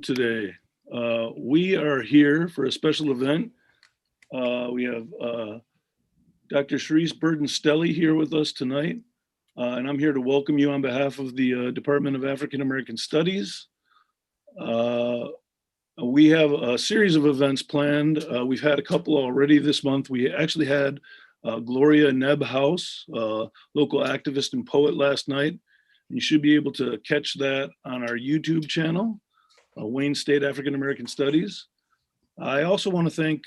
Today. We are here for a special event. We have Dr. Charisse Burden-Stelly here with us tonight, and I'm here to welcome you on behalf of the Department of African American Studies. We have a series of events planned. We've had a couple already this month. We actually had Gloria Nebhaus, local activist and poet, last night. You should be able to catch that on our YouTube channel. Wayne State African American Studies. I also want to thank,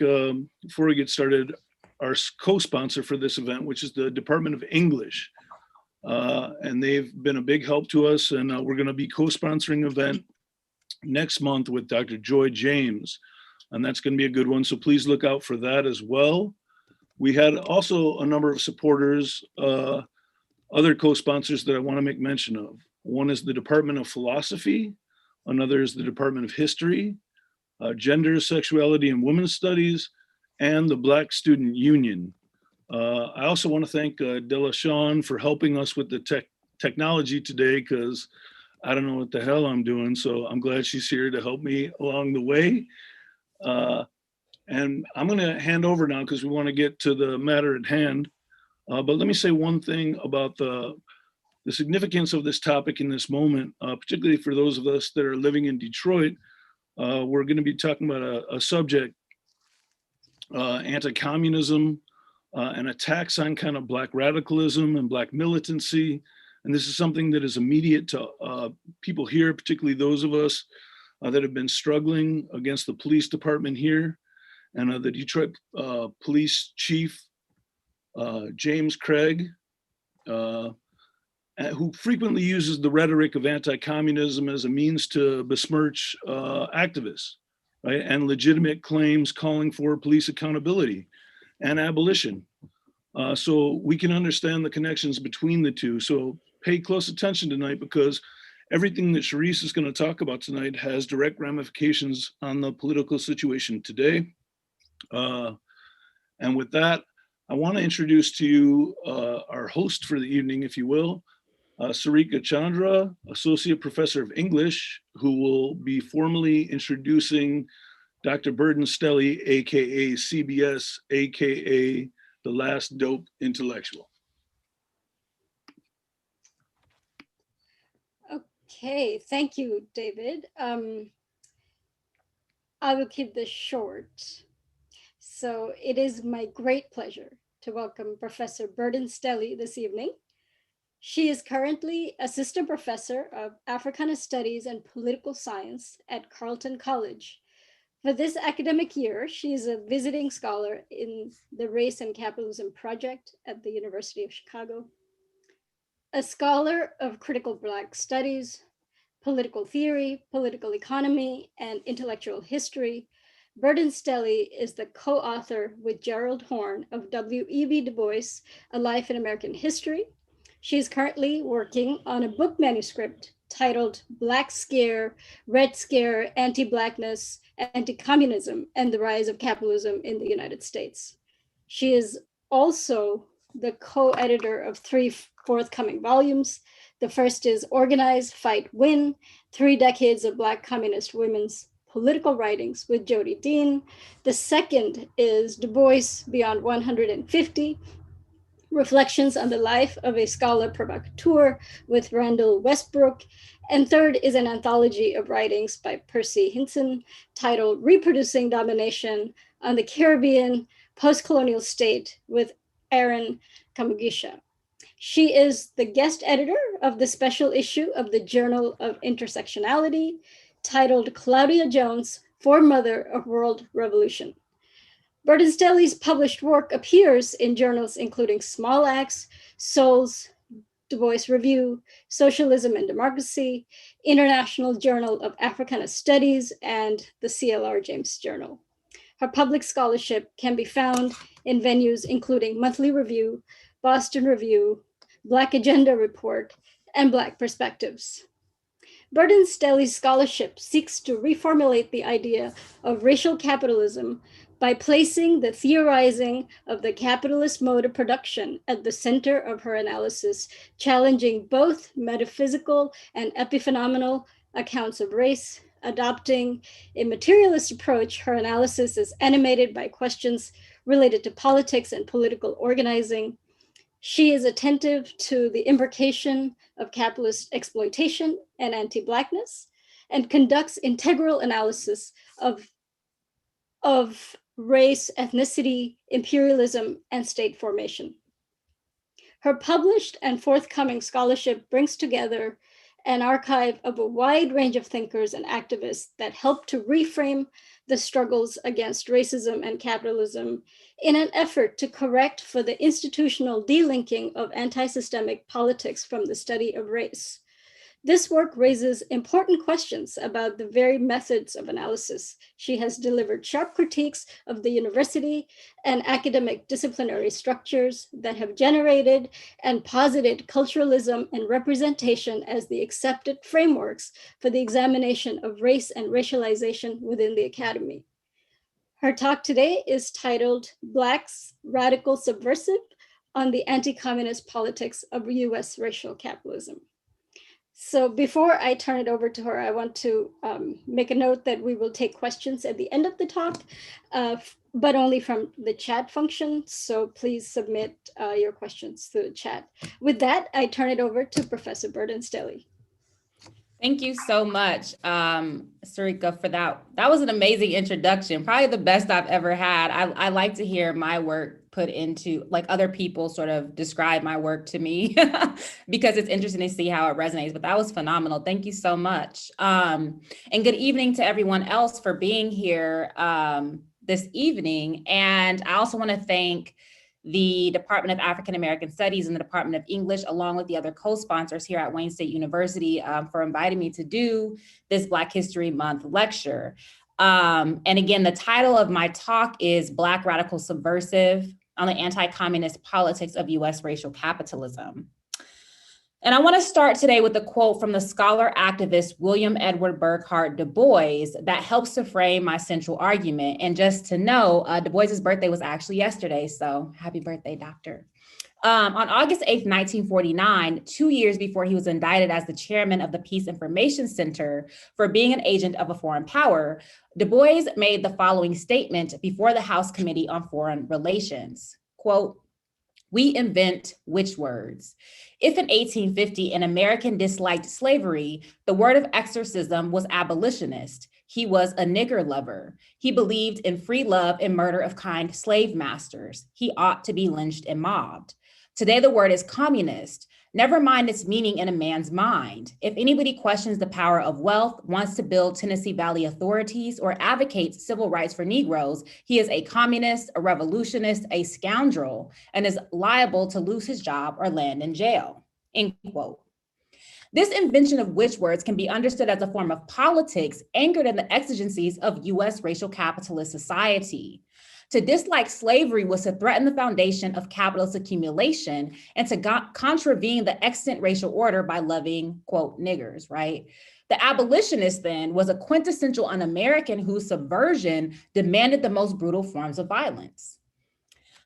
before we get started, our co-sponsor for this event, which is the Department of English. And they've been a big help to us, and we're going to be co-sponsoring an event next month with Dr. Joy James, and that's going to be a good one, so please look out for that as well. We had also a number of supporters, other co-sponsors that I want to make mention of. One is the Department of Philosophy. Another is the Department of History, Gender, Sexuality, and Women's Studies, and the Black Student Union. I also want to thank Della Sean for helping us with the technology today, because I don't know what the hell I'm doing, so I'm glad she's here to help me along the way. And I'm going to hand over now because we want to get to the matter at hand. But let me say one thing about the significance of this topic in this moment, particularly for those of us that are living in Detroit. We're going to be talking about a subject, anti-communism, and attacks on kind of Black radicalism and Black militancy. And this is something that is immediate to people here, particularly those of us that have been struggling against the police department here. And the Detroit Police Chief, James Craig, who frequently uses the rhetoric of anti-communism as a means to besmirch activists, right? And legitimate claims calling for police accountability and abolition. So we can understand the connections between the two. So pay close attention tonight, because everything that Charisse is going to talk about tonight has direct ramifications on the political situation today. And with that, I want to introduce to you our host for the evening, if you will, Sarika Chandra, Associate Professor of English, who will be formally introducing Dr. Burden-Stelly, AKA CBS, AKA the last dope intellectual. Okay, thank you, David. I will keep this short. So it is my great pleasure to welcome Professor Burden-Stelly this evening. She is currently Assistant Professor of Africana Studies and Political Science at Carleton College. For this academic year, she is a visiting scholar in the Race and Capitalism Project at the University of Chicago, a scholar of critical Black studies, political theory, political economy, and intellectual history. Burden-Stelly is the co-author with Gerald Horne of W.E.B. Du Bois, A Life in American History. She is currently working on a book manuscript titled Black Scare, Red Scare, Anti-Blackness, Anti-Communism, and the Rise of Capitalism in the United States. She is also the co-editor of 3 forthcoming volumes. The first is Organize, Fight, Win, 3 Decades of Black Communist Women's Political Writings with Jody Dean. The second is Du Bois Beyond 150, Reflections on the Life of a Scholar Provocateur with Randall Westbrook. And third is an anthology of writings by Percy Hinson titled Reproducing Domination on the Caribbean Post-Colonial State with Aaron Kamugisha. She is the guest editor of the special issue of the Journal of Intersectionality titled Claudia Jones, Foremother of World Revolution. Burden-Stelly's published work appears in journals including Small Axe, Souls, Du Bois Review, Socialism and Democracy, International Journal of Africana Studies, and the CLR James Journal. Her public scholarship can be found in venues including Monthly Review, Boston Review, Black Agenda Report, and Black Perspectives. Burden-Stelly's scholarship seeks to reformulate the idea of racial capitalism by placing the theorizing of the capitalist mode of production at the center of her analysis, challenging both metaphysical and epiphenomenal accounts of race, Adopting a materialist approach, her analysis is animated by questions related to politics and political organizing. She is attentive to the imbrication of capitalist exploitation and anti-Blackness, and conducts integral analysis of race, ethnicity, imperialism, and state formation. Her published and forthcoming scholarship brings together an archive of a wide range of thinkers and activists that help to reframe the struggles against racism and capitalism in an effort to correct for the institutional delinking of anti-systemic politics from the study of race. This work raises important questions about the very methods of analysis. She has delivered sharp critiques of the university and academic disciplinary structures that have generated and posited culturalism and representation as the accepted frameworks for the examination of race and racialization within the academy. Her talk today is titled Blacks, Radical Subversive on the Anti-Communist Politics of US Racial Capitalism. So before I turn it over to her, I want to make a note that we will take questions at the end of the talk, but only from the chat function. So please submit your questions through the chat. With that, I turn it over to Professor Burden-Stelly. Thank you so much, Sarika, for that. That was an amazing introduction, probably the best I've ever had. I like to hear my work put into, like, other people sort of describe my work to me because it's interesting to see how it resonates, but that was phenomenal. Thank you so much. And good evening to everyone else for being here this evening. And I also want to thank the Department of African American Studies and the Department of English, along with the other co-sponsors here at Wayne State University, for inviting me to do this Black History Month lecture. And again, the title of my talk is Black Radical Subversive on the Anti-Communist Politics of US Racial Capitalism. And I want to start today with a quote from the scholar activist William Edward Burghardt Du Bois that helps to frame my central argument. And just to know, Du Bois's birthday was actually yesterday, so happy birthday, doctor. On August 8th, 1949, 2 years before he was indicted as the chairman of the Peace Information Center for being an agent of a foreign power, Du Bois made the following statement before the House Committee on Foreign Relations, quote, "We invent witch words. If in 1850 an American disliked slavery, the word of exorcism was abolitionist. He was a nigger lover. He believed in free love and murder of kind slave masters. He ought to be lynched and mobbed. Today the word is communist. Never mind its meaning in a man's mind. If anybody questions the power of wealth, wants to build Tennessee Valley authorities, or advocates civil rights for Negroes, he is a communist, a revolutionist, a scoundrel, and is liable to lose his job or land in jail," end quote. This invention of witch words can be understood as a form of politics anchored in the exigencies of US racial capitalist society. To dislike slavery was to threaten the foundation of capitalist accumulation and to contravene the extant racial order by loving, quote, niggers, right? The abolitionist then was a quintessential un-American whose subversion demanded the most brutal forms of violence.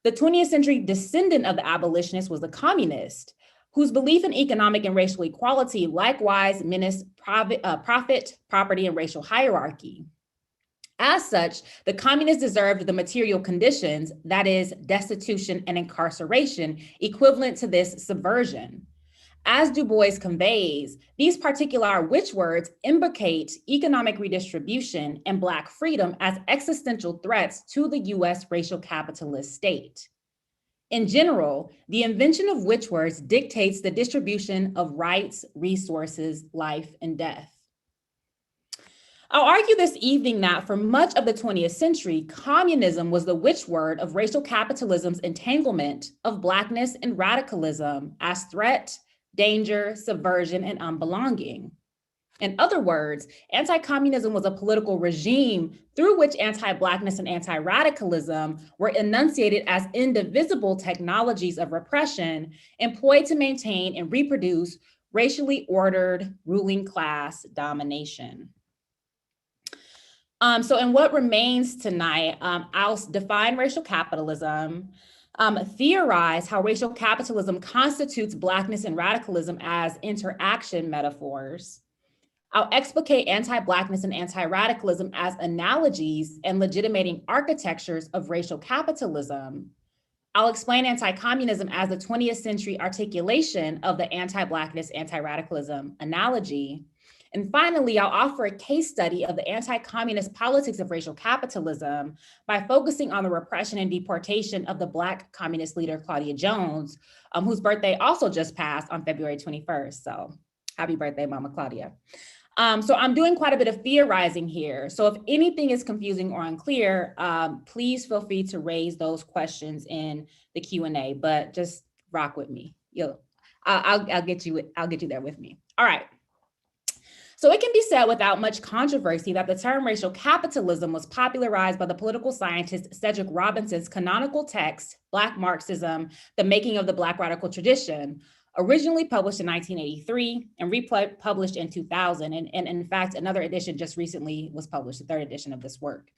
The 20th century descendant of the abolitionist was the communist, whose belief in economic and racial equality likewise menaced profit, property, and racial hierarchy. As such, the communists deserved the material conditions, that is, destitution and incarceration, equivalent to this subversion. As Du Bois conveys, these particular witch words implicate economic redistribution and Black freedom as existential threats to the US racial capitalist state. In general, the invention of witch words dictates the distribution of rights, resources, life, and death. I'll argue this evening that for much of the 20th century, communism was the witchword of racial capitalism's entanglement of Blackness and radicalism as threat, danger, subversion, and unbelonging. In other words, anti-communism was a political regime through which anti-Blackness and anti-radicalism were enunciated as indivisible technologies of repression employed to maintain and reproduce racially ordered ruling class domination. So in what remains tonight, I'll define racial capitalism, theorize how racial capitalism constitutes Blackness and radicalism as interaction metaphors, I'll explicate anti-Blackness and anti-radicalism as analogies and legitimating architectures of racial capitalism. I'll explain anti-communism as the 20th century articulation of the anti-Blackness, anti-radicalism analogy. And finally, I'll offer a case study of the anti-communist politics of racial capitalism by focusing on the repression and deportation of the Black communist leader, Claudia Jones, whose birthday also just passed on February 21st. So happy birthday, Mama Claudia. So I'm doing quite a bit of theorizing here. So if anything is confusing or unclear, please feel free to raise those questions in the Q&A, but just rock with me. I'll get you there with me. All right. So it can be said without much controversy that the term racial capitalism was popularized by the political scientist Cedric Robinson's canonical text, Black Marxism, The Making of the Black Radical Tradition, originally published in 1983 and republished in 2000. And in fact, another edition just recently was published, the third edition of this work.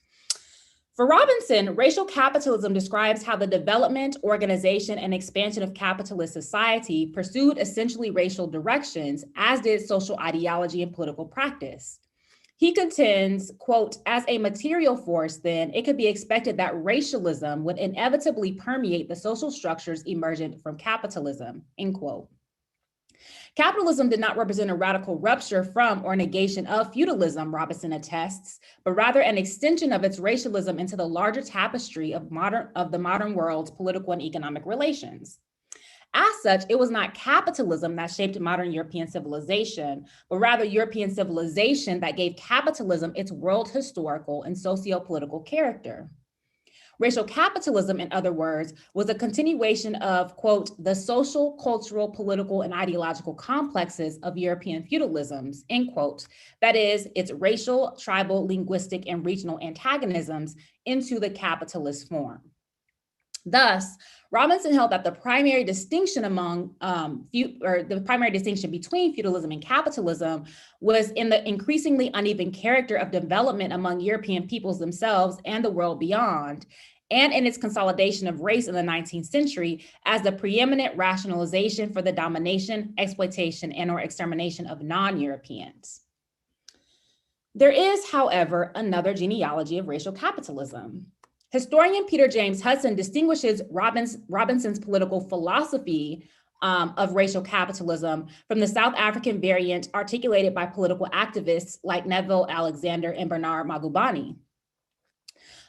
For Robinson, racial capitalism describes how the development, organization, and expansion of capitalist society pursued essentially racial directions, as did social ideology and political practice. He contends, quote, as a material force, then, it could be expected that racialism would inevitably permeate the social structures emergent from capitalism, end quote. Capitalism did not represent a radical rupture from or negation of feudalism, Robinson attests, but rather an extension of its racialism into the larger tapestry of the modern world's political and economic relations. As such, it was not capitalism that shaped modern European civilization, but rather European civilization that gave capitalism its world historical and socio-political character. Racial capitalism, in other words, was a continuation of, quote, the social, cultural, political, and ideological complexes of European feudalisms, end quote. That is, its racial, tribal, linguistic, and regional antagonisms into the capitalist form. Thus, Robinson held that the primary distinction between feudalism and capitalism was in the increasingly uneven character of development among European peoples themselves and the world beyond, and in its consolidation of race in the 19th century as the preeminent rationalization for the domination, exploitation, and/or extermination of non-Europeans. There is, however, another genealogy of racial capitalism. Historian Peter James Hudson distinguishes Robinson's political philosophy of racial capitalism from the South African variant articulated by political activists like Neville Alexander and Bernard Magubani.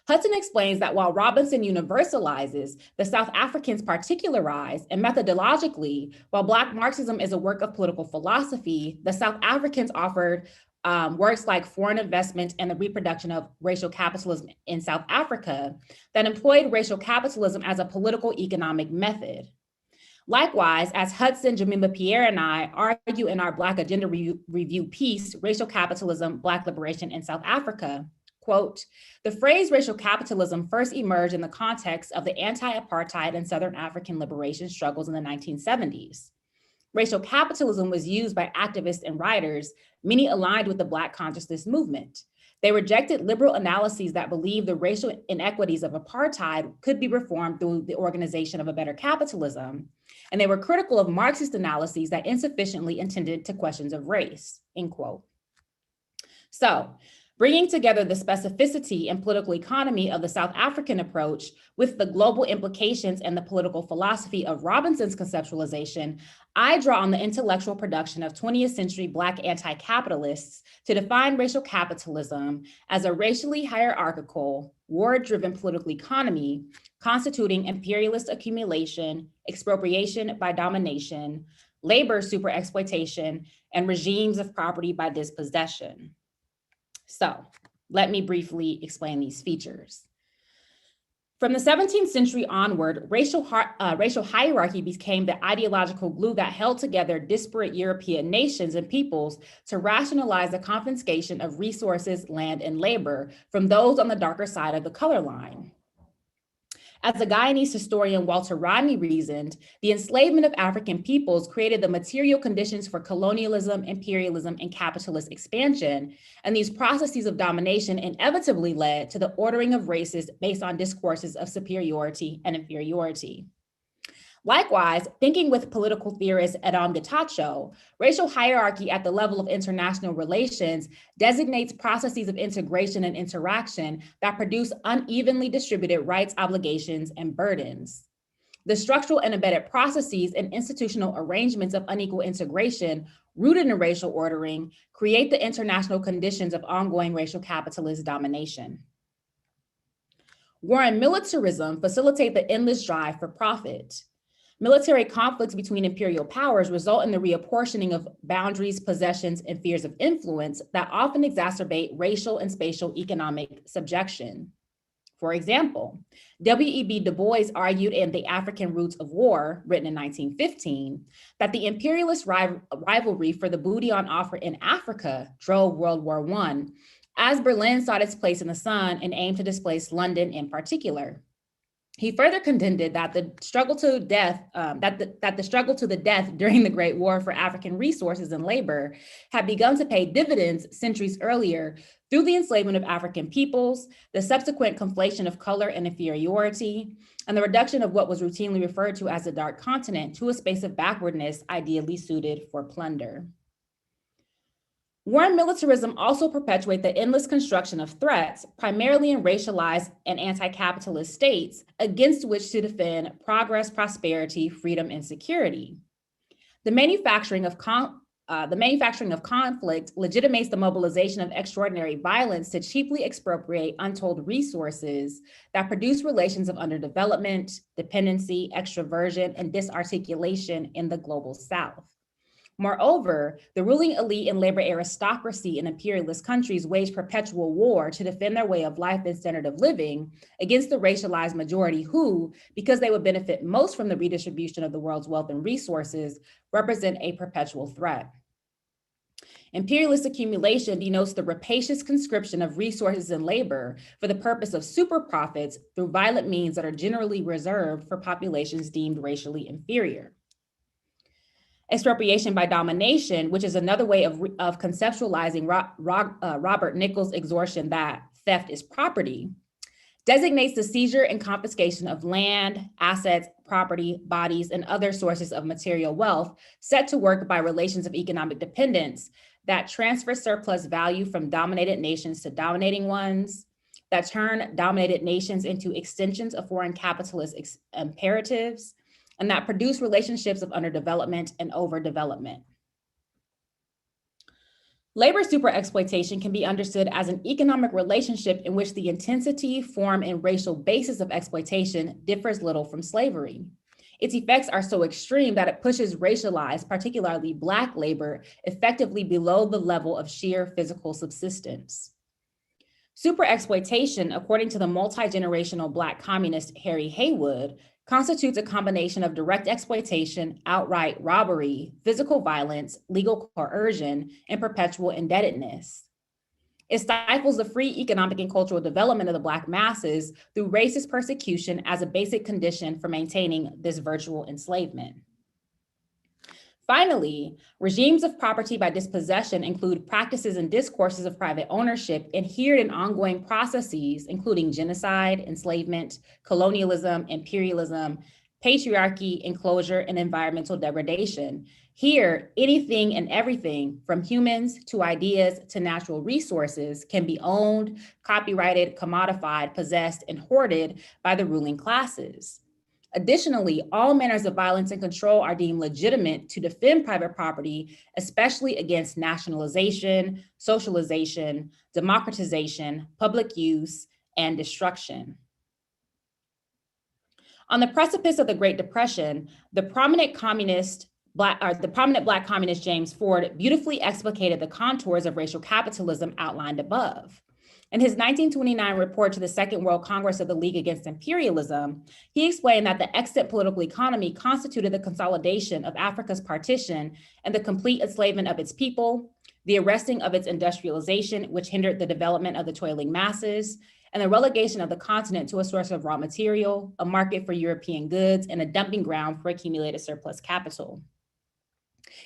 Hudson explains that while Robinson universalizes, the South Africans particularize, and methodologically, while Black Marxism is a work of political philosophy, the South Africans offered works like Foreign Investment and the Reproduction of Racial Capitalism in South Africa that employed racial capitalism as a political economic method. Likewise, as Hudson, Jemima Pierre, and I argue in our Black Agenda Review piece, Racial Capitalism, Black Liberation in South Africa, quote, the phrase racial capitalism first emerged in the context of the anti-apartheid and Southern African liberation struggles in the 1970s. Racial capitalism was used by activists and writers, many aligned with the Black consciousness movement. They rejected liberal analyses that believed the racial inequities of apartheid could be reformed through the organization of a better capitalism. And they were critical of Marxist analyses that insufficiently attended to questions of race, end quote. So, bringing together the specificity and political economy of the South African approach with the global implications and the political philosophy of Robinson's conceptualization, I draw on the intellectual production of 20th century Black anti-capitalists to define racial capitalism as a racially hierarchical, war-driven political economy constituting imperialist accumulation, expropriation by domination, labor superexploitation, and regimes of property by dispossession. So let me briefly explain these features. From the 17th century onward, racial hierarchy became the ideological glue that held together disparate European nations and peoples to rationalize the confiscation of resources, land, and labor from those on the darker side of the color line. As the Guyanese historian Walter Rodney reasoned, the enslavement of African peoples created the material conditions for colonialism, imperialism, and capitalist expansion, and these processes of domination inevitably led to the ordering of races based on discourses of superiority and inferiority. Likewise, thinking with political theorist Adam Getachew, racial hierarchy at the level of international relations designates processes of integration and interaction that produce unevenly distributed rights, obligations, and burdens. The structural and embedded processes and institutional arrangements of unequal integration rooted in racial ordering create the international conditions of ongoing racial capitalist domination. War and militarism facilitate the endless drive for profit. Military conflicts between imperial powers result in the reapportioning of boundaries, possessions, and fears of influence that often exacerbate racial and spatial economic subjection. For example, W.E.B. Du Bois argued in The African Roots of War, written in 1915, that the imperialist rivalry for the booty on offer in Africa drove World War I, as Berlin sought its place in the sun and aimed to displace London in particular. He further contended that the struggle to the death during the Great War for African resources and labor had begun to pay dividends centuries earlier through the enslavement of African peoples, the subsequent conflation of color and inferiority, and the reduction of what was routinely referred to as the Dark Continent to a space of backwardness ideally suited for plunder. War and militarism also perpetuate the endless construction of threats, primarily in racialized and anti-capitalist states, against which to defend progress, prosperity, freedom, and security. The manufacturing of conflict legitimates the mobilization of extraordinary violence to cheaply expropriate untold resources that produce relations of underdevelopment, dependency, extroversion, and disarticulation in the global South. Moreover, the ruling elite and labor aristocracy in imperialist countries wage perpetual war to defend their way of life and standard of living against the racialized majority who, because they would benefit most from the redistribution of the world's wealth and resources, represent a perpetual threat. Imperialist accumulation denotes the rapacious conscription of resources and labor for the purpose of super profits through violent means that are generally reserved for populations deemed racially inferior. Expropriation by domination, which is another way of conceptualizing Robert Nichols' exhortation that theft is property, designates the seizure and confiscation of land, assets, property, bodies, and other sources of material wealth set to work by relations of economic dependence that transfer surplus value from dominated nations to dominating ones, that turn dominated nations into extensions of foreign capitalist imperatives, and that produce relationships of underdevelopment and overdevelopment. Labor superexploitation can be understood as an economic relationship in which the intensity, form, and racial basis of exploitation differs little from slavery. Its effects are so extreme that it pushes racialized, particularly Black labor, effectively below the level of sheer physical subsistence. Superexploitation, according to the multi-generational Black communist Harry Haywood, constitutes a combination of direct exploitation, outright robbery, physical violence, legal coercion, and perpetual indebtedness. It stifles the free economic and cultural development of the Black masses through racist persecution as a basic condition for maintaining this virtual enslavement. Finally, regimes of property by dispossession include practices and discourses of private ownership adhered in ongoing processes, including genocide, enslavement, colonialism, imperialism, patriarchy, enclosure, and environmental degradation. Here, anything and everything from humans to ideas to natural resources can be owned, copyrighted, commodified, possessed, and hoarded by the ruling classes. Additionally, all manners of violence and control are deemed legitimate to defend private property, especially against nationalization, socialization, democratization, public use, and destruction. On the precipice of the Great Depression, the prominent Black communist James Ford beautifully explicated the contours of racial capitalism outlined above. In his 1929 report to the Second World Congress of the League Against Imperialism, he explained that the extant political economy constituted the consolidation of Africa's partition and the complete enslavement of its people, the arresting of its industrialization, which hindered the development of the toiling masses, and the relegation of the continent to a source of raw material, a market for European goods, and a dumping ground for accumulated surplus capital.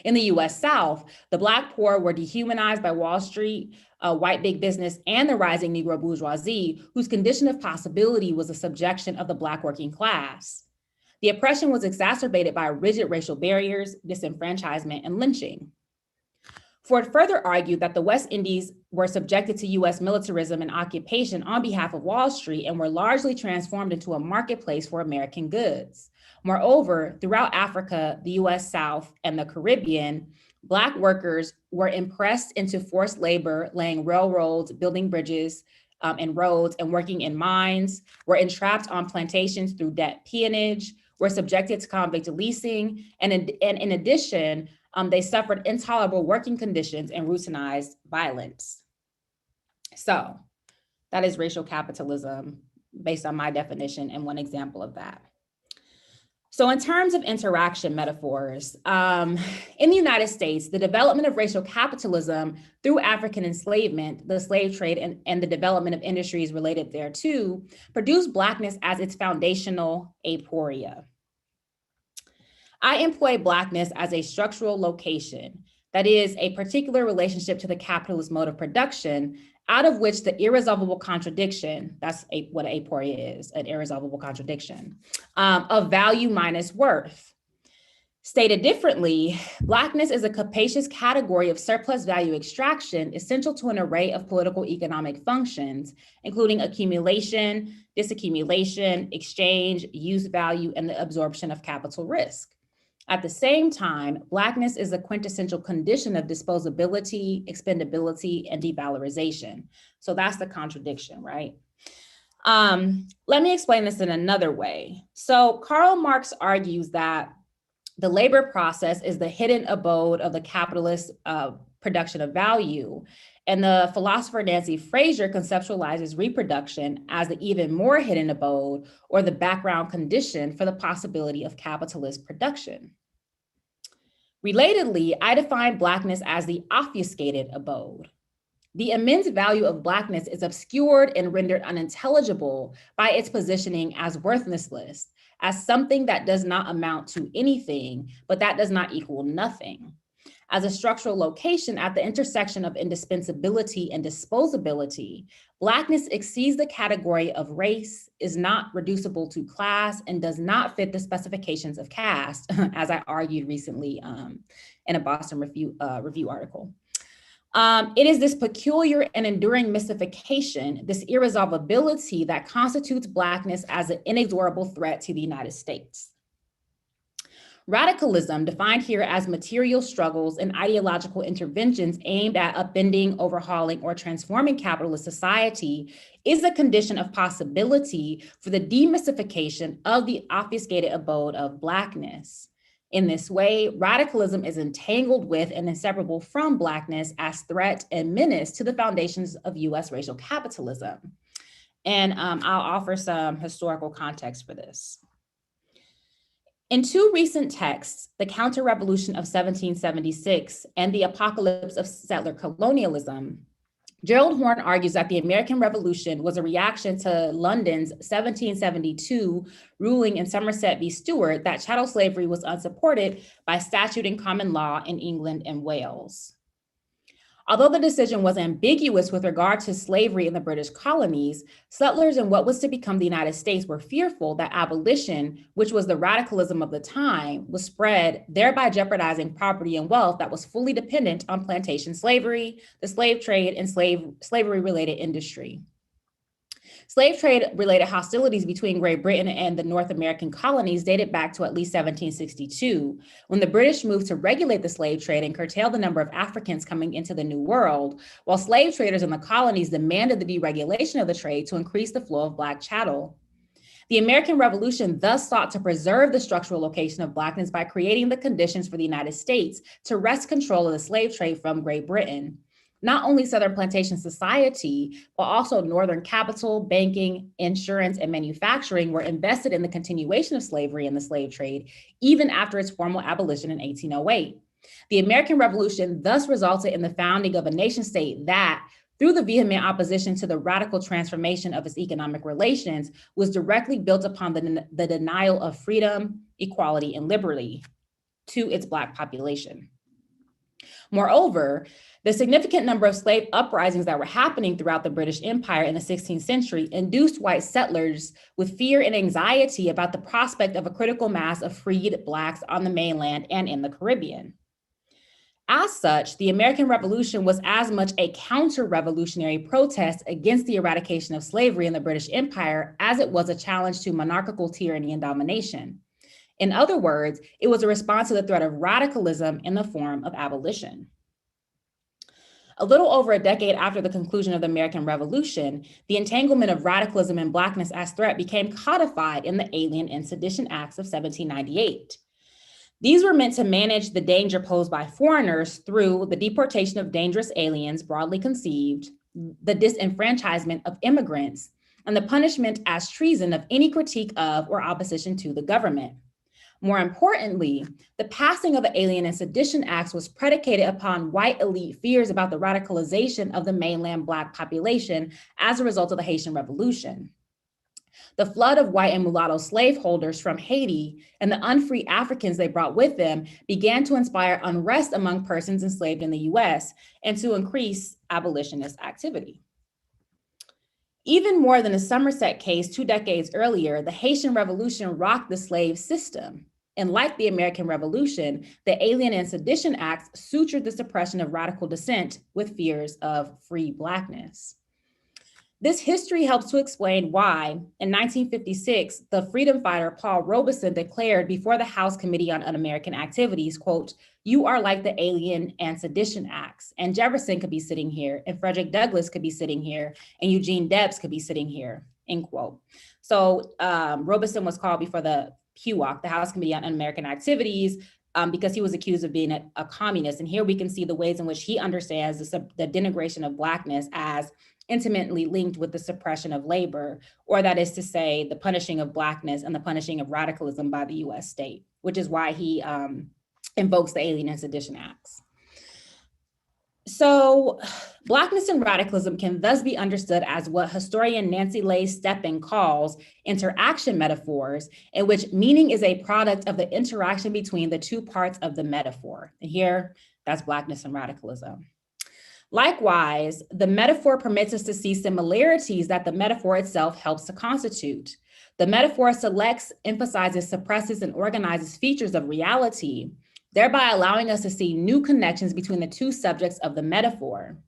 In the US South, the Black poor were dehumanized by Wall Street, white big business, and the rising Negro bourgeoisie, whose condition of possibility was the subjection of the Black working class. The oppression was exacerbated by rigid racial barriers, disenfranchisement, and lynching. Ford further argued that the West Indies were subjected to US militarism and occupation on behalf of Wall Street and were largely transformed into a marketplace for American goods. Moreover, throughout Africa, the US South, and the Caribbean, Black workers were impressed into forced labor, laying railroads, building bridges and roads, and working in mines, were entrapped on plantations through debt peonage, were subjected to convict leasing, and in addition, they suffered intolerable working conditions and routinized violence. So that is racial capitalism based on my definition and one example of that. So in terms of interaction metaphors, in the United States, the development of racial capitalism through African enslavement, the slave trade, and the development of industries related thereto produced Blackness as its foundational aporia. I employ Blackness as a structural location, that is a particular relationship to the capitalist mode of production, out of which the irresolvable contradiction, that's what aporia is, an irresolvable contradiction, of value minus worth. Stated differently, Blackness is a capacious category of surplus value extraction essential to an array of political economic functions, including accumulation, disaccumulation, exchange, use value, and the absorption of capital risk. At the same time, Blackness is a quintessential condition of disposability, expendability, and devalorization. So that's the contradiction, right? Let me explain this in another way. So Karl Marx argues that the labor process is the hidden abode of the capitalist production of value. And the philosopher Nancy Fraser conceptualizes reproduction as the even more hidden abode or the background condition for the possibility of capitalist production. Relatedly, I define Blackness as the obfuscated abode. The immense value of Blackness is obscured and rendered unintelligible by its positioning as worthlessness, as something that does not amount to anything, but that does not equal nothing. As a structural location at the intersection of indispensability and disposability, Blackness exceeds the category of race, is not reducible to class, and does not fit the specifications of caste, as I argued recently in a Boston Review article. It is this peculiar and enduring mystification, this irresolvability that constitutes Blackness as an inexorable threat to the United States. Radicalism, defined here as material struggles and ideological interventions aimed at upending, overhauling, or transforming capitalist society, is a condition of possibility for the demystification of the obfuscated abode of Blackness. In this way, radicalism is entangled with and inseparable from Blackness as threat and menace to the foundations of US racial capitalism. And I'll offer some historical context for this. In two recent texts, The Counter-Revolution of 1776 and The Apocalypse of Settler Colonialism, Gerald Horne argues that the American Revolution was a reaction to London's 1772 ruling in Somerset v. Stewart that chattel slavery was unsupported by statute and common law in England and Wales. Although the decision was ambiguous with regard to slavery in the British colonies, settlers in what was to become the United States were fearful that abolition, which was the radicalism of the time, was spread, thereby jeopardizing property and wealth that was fully dependent on plantation slavery, the slave trade, and slavery-related industry. Slave trade-related hostilities between Great Britain and the North American colonies dated back to at least 1762, when the British moved to regulate the slave trade and curtail the number of Africans coming into the New World, while slave traders in the colonies demanded the deregulation of the trade to increase the flow of Black chattel. The American Revolution thus sought to preserve the structural location of Blackness by creating the conditions for the United States to wrest control of the slave trade from Great Britain. Not only Southern plantation society, but also Northern capital, banking, insurance, and manufacturing were invested in the continuation of slavery and the slave trade, even after its formal abolition in 1808. The American Revolution thus resulted in the founding of a nation state that, through the vehement opposition to the radical transformation of its economic relations, was directly built upon the denial of freedom, equality, and liberty to its Black population. Moreover, the significant number of slave uprisings that were happening throughout the British Empire in the 16th century induced white settlers with fear and anxiety about the prospect of a critical mass of freed Blacks on the mainland and in the Caribbean. As such, the American Revolution was as much a counter-revolutionary protest against the eradication of slavery in the British Empire as it was a challenge to monarchical tyranny and domination. In other words, it was a response to the threat of radicalism in the form of abolition. A little over a decade after the conclusion of the American Revolution, the entanglement of radicalism and Blackness as threat became codified in the Alien and Sedition Acts of 1798. These were meant to manage the danger posed by foreigners through the deportation of dangerous aliens, broadly conceived, the disenfranchisement of immigrants, and the punishment as treason of any critique of or opposition to the government. More importantly, the passing of the Alien and Sedition Acts was predicated upon white elite fears about the radicalization of the mainland Black population as a result of the Haitian Revolution. The flood of white and mulatto slaveholders from Haiti and the unfree Africans they brought with them began to inspire unrest among persons enslaved in the US and to increase abolitionist activity. Even more than the Somerset case 2 decades earlier, the Haitian Revolution rocked the slave system. And like the American Revolution, the Alien and Sedition Acts sutured the suppression of radical dissent with fears of free Blackness. This history helps to explain why, in 1956, the freedom fighter Paul Robeson declared before the House Committee on Un-American Activities, quote, "You are like the Alien and Sedition Acts." And Jefferson could be sitting here, and Frederick Douglass could be sitting here, and Eugene Debs could be sitting here, end quote. So Robeson was called before the HUAC, the House Committee on Un-American Activities, because he was accused of being a communist. And here we can see the ways in which he understands the denigration of Blackness as intimately linked with the suppression of labor, or that is to say, the punishing of Blackness and the punishing of radicalism by the US state, which is why he invokes the Alien and Sedition Acts. So Blackness and radicalism can thus be understood as what historian Nancy Leigh Steppen calls interaction metaphors, in which meaning is a product of the interaction between the two parts of the metaphor. And here, that's Blackness and radicalism. Likewise, the metaphor permits us to see similarities that the metaphor itself helps to constitute. The metaphor selects, emphasizes, suppresses, and organizes features of reality, thereby allowing us to see new connections between the two subjects of the metaphor.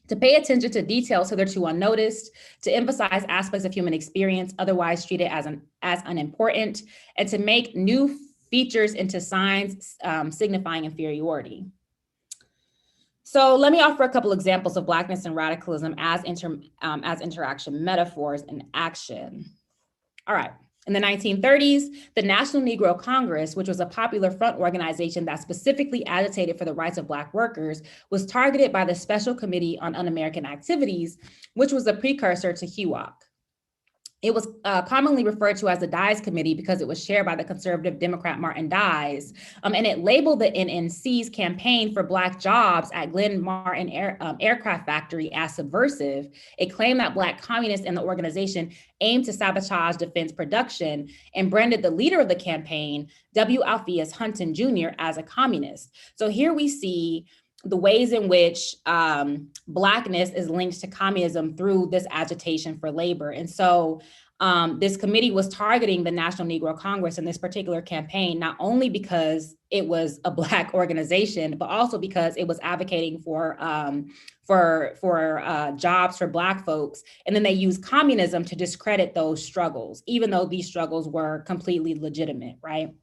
To pay attention to details hitherto unnoticed, to emphasize aspects of human experience otherwise treated as unimportant, and to make new features into signs signifying inferiority. So let me offer a couple examples of Blackness and radicalism as interaction metaphors in action. All right. In the 1930s, the National Negro Congress, which was a popular front organization that specifically agitated for the rights of Black workers, was targeted by the Special Committee on Un-American Activities, which was a precursor to HUAC. It was commonly referred to as the Dies Committee because it was chaired by the conservative Democrat Martin Dies, and it labeled the NNC's campaign for Black jobs at Glen Martin Aircraft Factory as subversive. It claimed that Black communists in the organization aimed to sabotage defense production and branded the leader of the campaign, W. Alpheus Hunton Jr., as a communist. So here we see the ways in which Blackness is linked to communism through this agitation for labor. And so this committee was targeting the National Negro Congress in this particular campaign, not only because it was a Black organization, but also because it was advocating for jobs for Black folks. And then they used communism to discredit those struggles, even though these struggles were completely legitimate, right?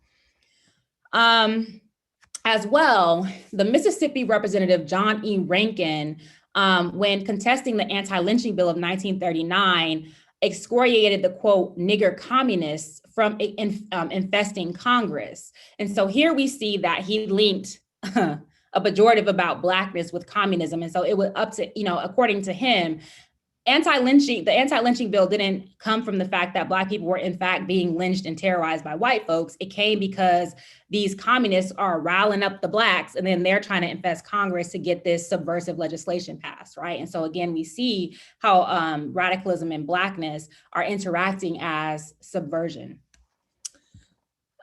As well, the Mississippi Representative John E. Rankin, when contesting the anti-lynching bill of 1939, excoriated the, quote, nigger communists from infesting Congress. And so here we see that he linked a pejorative about Blackness with communism. And so it was up to, according to him, the anti-lynching bill didn't come from the fact that Black people were in fact being lynched and terrorized by white folks. It came because these communists are riling up the Blacks, and then they're trying to infest Congress to get this subversive legislation passed, right? And so again, we see how radicalism and Blackness are interacting as subversion.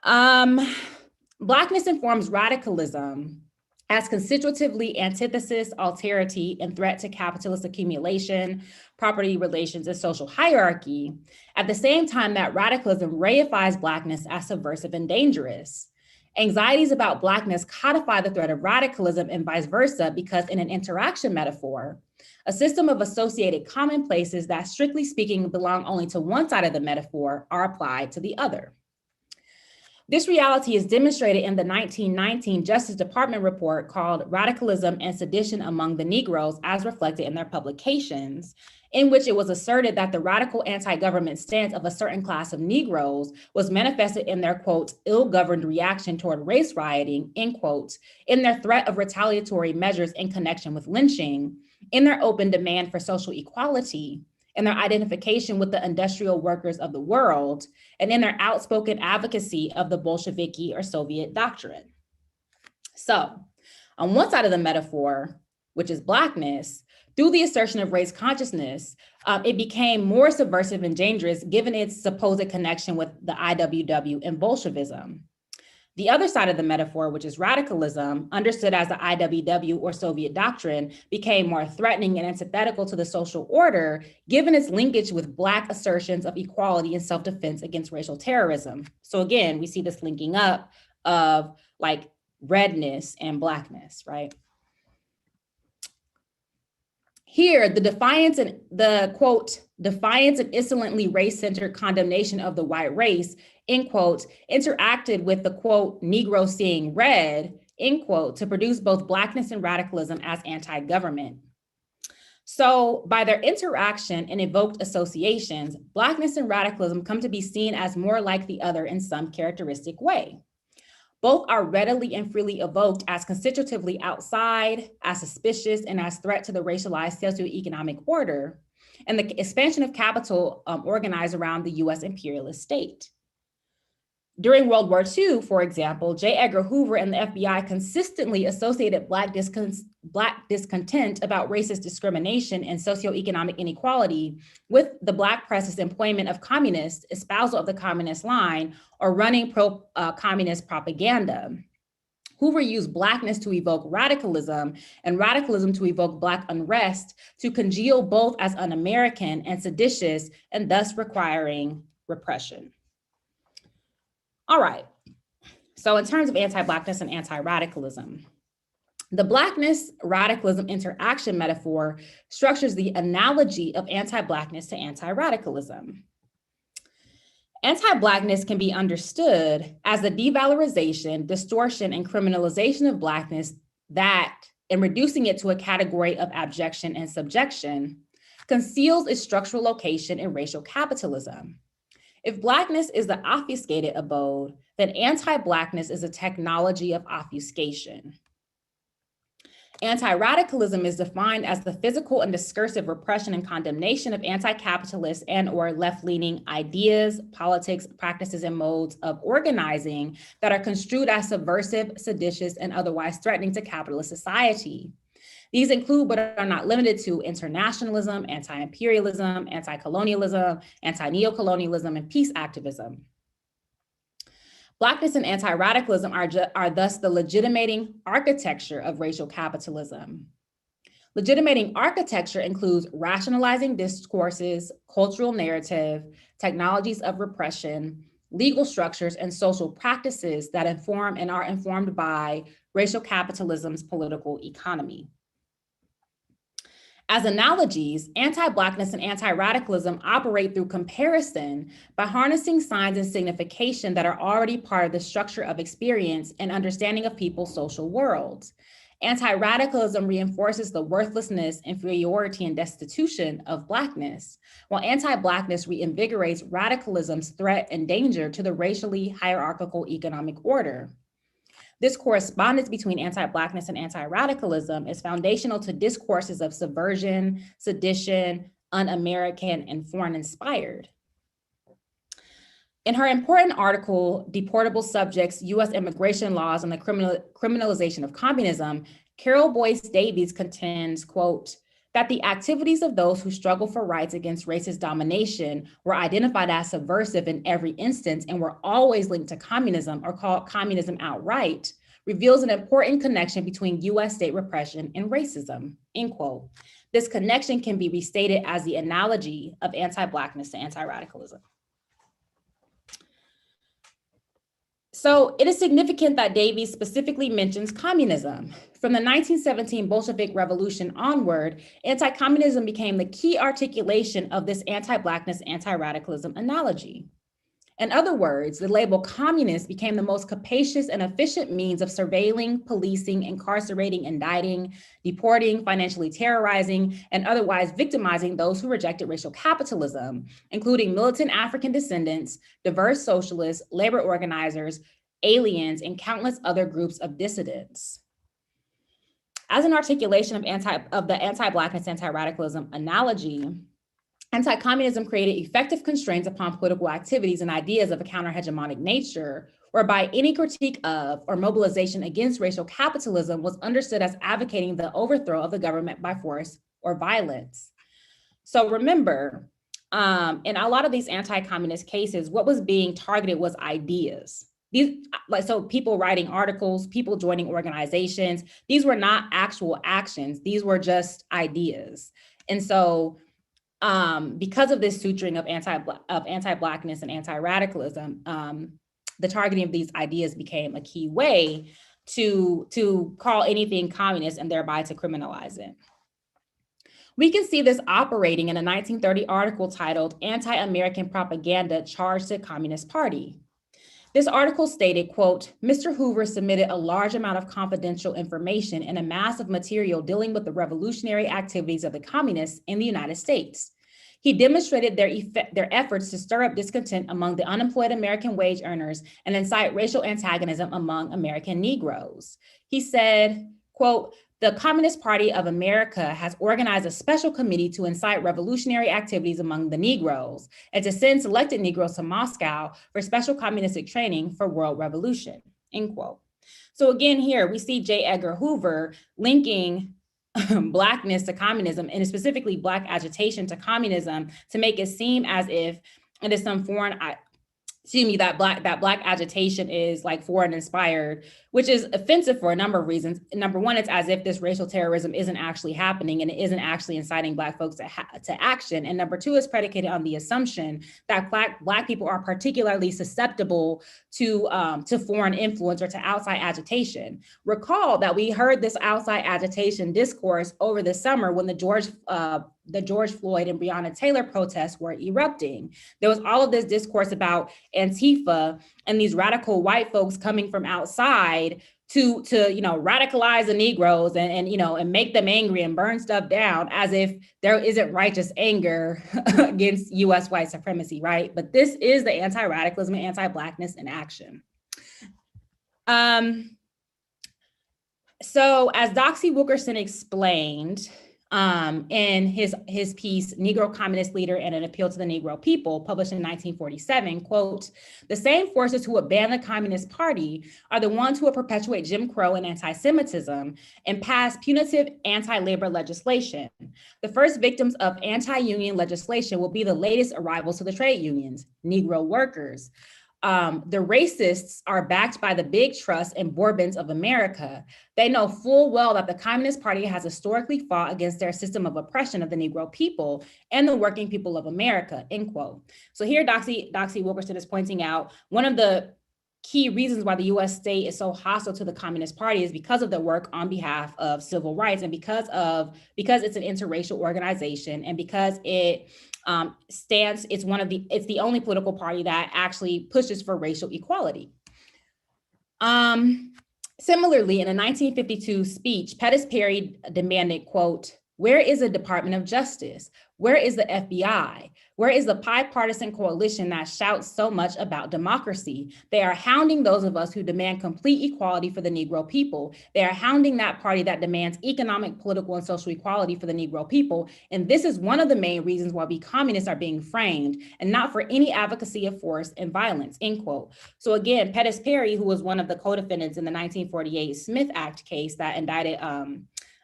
Blackness informs radicalism as constitutively antithesis, alterity, and threat to capitalist accumulation, property relations, and social hierarchy, at the same time that radicalism reifies Blackness as subversive and dangerous. Anxieties about Blackness codify the threat of radicalism and vice versa, because in an interaction metaphor, a system of associated commonplaces that, strictly speaking, belong only to one side of the metaphor are applied to the other. This reality is demonstrated in the 1919 Justice Department report called Radicalism and Sedition Among the Negroes, as reflected in their publications, in which it was asserted that the radical anti-government stance of a certain class of Negroes was manifested in their, quote, ill-governed reaction toward race rioting, end quote, in their threat of retaliatory measures in connection with lynching, in their open demand for social equality, in their identification with the industrial workers of the world, and in their outspoken advocacy of the Bolsheviki or Soviet doctrine. So, on one side of the metaphor, which is Blackness, through the assertion of race consciousness, it became more subversive and dangerous given its supposed connection with the IWW and Bolshevism. The other side of the metaphor, which is radicalism, understood as the IWW or Soviet doctrine, became more threatening and antithetical to the social order, given its linkage with Black assertions of equality and self-defense against racial terrorism. So again, we see this linking up of like redness and Blackness, right? Here, the defiance and the, quote, defiance and insolently race-centered condemnation of the white race, end quote, interacted with the, quote, Negro seeing red, end quote, to produce both Blackness and radicalism as anti-government. So by their interaction and evoked associations, Blackness and radicalism come to be seen as more like the other in some characteristic way. Both are readily and freely evoked as constitutively outside, as suspicious, and as threat to the racialized socioeconomic order, and the expansion of capital organized around the US imperialist state. During World War II, for example, J. Edgar Hoover and the FBI consistently associated Black discontent about racist discrimination and socioeconomic inequality with the Black press's employment of communists, espousal of the communist line, or running pro-communist propaganda. Hoover used Blackness to evoke radicalism and radicalism to evoke Black unrest, to congeal both as un-American and seditious, and thus requiring repression. All right, so in terms of anti-Blackness and anti-radicalism, the Blackness radicalism interaction metaphor structures the analogy of anti-Blackness to anti-radicalism. Anti-Blackness can be understood as the devalorization, distortion, and criminalization of Blackness that, in reducing it to a category of abjection and subjection, conceals its structural location in racial capitalism. If Blackness is the obfuscated abode, then anti-Blackness is a technology of obfuscation. Anti-radicalism is defined as the physical and discursive repression and condemnation of anti-capitalist and or left-leaning ideas, politics, practices, and modes of organizing that are construed as subversive, seditious, and otherwise threatening to capitalist society. These include, but are not limited to, internationalism, anti-imperialism, anti-colonialism, anti-neocolonialism, and peace activism. Blackness and anti-radicalism are thus the legitimating architecture of racial capitalism. Legitimating architecture includes rationalizing discourses, cultural narrative, technologies of repression, legal structures, and social practices that inform and are informed by racial capitalism's political economy. As analogies, anti-Blackness and anti-radicalism operate through comparison by harnessing signs and signification that are already part of the structure of experience and understanding of people's social worlds. Anti-radicalism reinforces the worthlessness, inferiority, and destitution of Blackness, while anti-Blackness reinvigorates radicalism's threat and danger to the racially hierarchical economic order. This correspondence between anti-Blackness and anti-radicalism is foundational to discourses of subversion, sedition, un-American, and foreign-inspired. In her important article, Deportable Subjects, U.S. Immigration Laws and the Criminalization of Communism, Carol Boyce Davies contends, quote, that the activities of those who struggle for rights against racist domination were identified as subversive in every instance and were always linked to communism or called communism outright, reveals an important connection between US state repression and racism, end quote. This connection can be restated as the analogy of anti-Blackness to anti-radicalism. So it is significant that Davies specifically mentions communism. From the 1917 Bolshevik Revolution onward, anti-communism became the key articulation of this anti-Blackness, anti-radicalism analogy. In other words, the label communist became the most capacious and efficient means of surveilling, policing, incarcerating, indicting, deporting, financially terrorizing, and otherwise victimizing those who rejected racial capitalism, including militant African descendants, diverse socialists, labor organizers, aliens, and countless other groups of dissidents. As an articulation of the anti-Blackness, anti-radicalism analogy, anti-communism created effective constraints upon political activities and ideas of a counter-hegemonic nature, whereby any critique of or mobilization against racial capitalism was understood as advocating the overthrow of the government by force or violence. So remember, in a lot of these anti-communist cases, what was being targeted was ideas. So people writing articles, people joining organizations, these were not actual actions, these were just ideas. And so because of this suturing of anti-Blackness and anti-radicalism, the targeting of these ideas became a key way to call anything communist and thereby to criminalize it. We can see this operating in a 1930 article titled "Anti-American Propaganda Charged to Communist Party." This article stated, quote, "Mr. Hoover submitted a large amount of confidential information and a mass of material dealing with the revolutionary activities of the communists in the United States. He demonstrated their efforts to stir up discontent among the unemployed American wage earners and incite racial antagonism among American Negroes." He said, quote, "The Communist Party of America has organized a special committee to incite revolutionary activities among the Negroes and to send selected Negroes to Moscow for special communistic training for world revolution," end quote. So again, here we see J. Edgar Hoover linking Blackness to communism, and specifically Black agitation to communism, to make it seem as if it is some foreign, that Black agitation is like foreign inspired, which is offensive for a number of reasons. Number one, it's as if this racial terrorism isn't actually happening and it isn't actually inciting Black folks to action. And number two, is predicated on the assumption that Black people are particularly susceptible to foreign influence or to outside agitation. Recall that we heard this outside agitation discourse over the summer when the George Floyd and Breonna Taylor protests were erupting. There was all of this discourse about Antifa and these radical white folks coming from outside to radicalize the Negroes and make them angry and burn stuff down, as if there isn't righteous anger against US white supremacy, right? But this is the anti-radicalism and anti-Blackness in action. So as Doxy Wilkerson explained, in his piece, Negro Communist Leader and an Appeal to the Negro People, published in 1947, quote, "The same forces who abandon the Communist Party are the ones who will perpetuate Jim Crow and anti-Semitism and pass punitive anti-labor legislation. The first victims of anti-union legislation will be the latest arrivals to the trade unions, Negro workers. The racists are backed by the big trusts and Bourbons of America. They know full well that the Communist Party has historically fought against their system of oppression of the Negro people and the working people of America," end quote. So here Doxy Wilkerson is pointing out one of the key reasons why the US state is so hostile to the Communist Party is because of the work on behalf of civil rights, and because it's an interracial organization, and because it it's the only political party that actually pushes for racial equality. Similarly, in a 1952 speech, Pettis Perry demanded, quote, "Where is the Department of Justice? Where is the FBI? Where is the bipartisan coalition that shouts so much about democracy? They are hounding those of us who demand complete equality for the Negro people. They are hounding that party that demands economic, political, and social equality for the Negro people. And this is one of the main reasons why we communists are being framed, and not for any advocacy of force and violence," end quote. So again, Pettis Perry, who was one of the co-defendants in the 1948 Smith Act case that indicted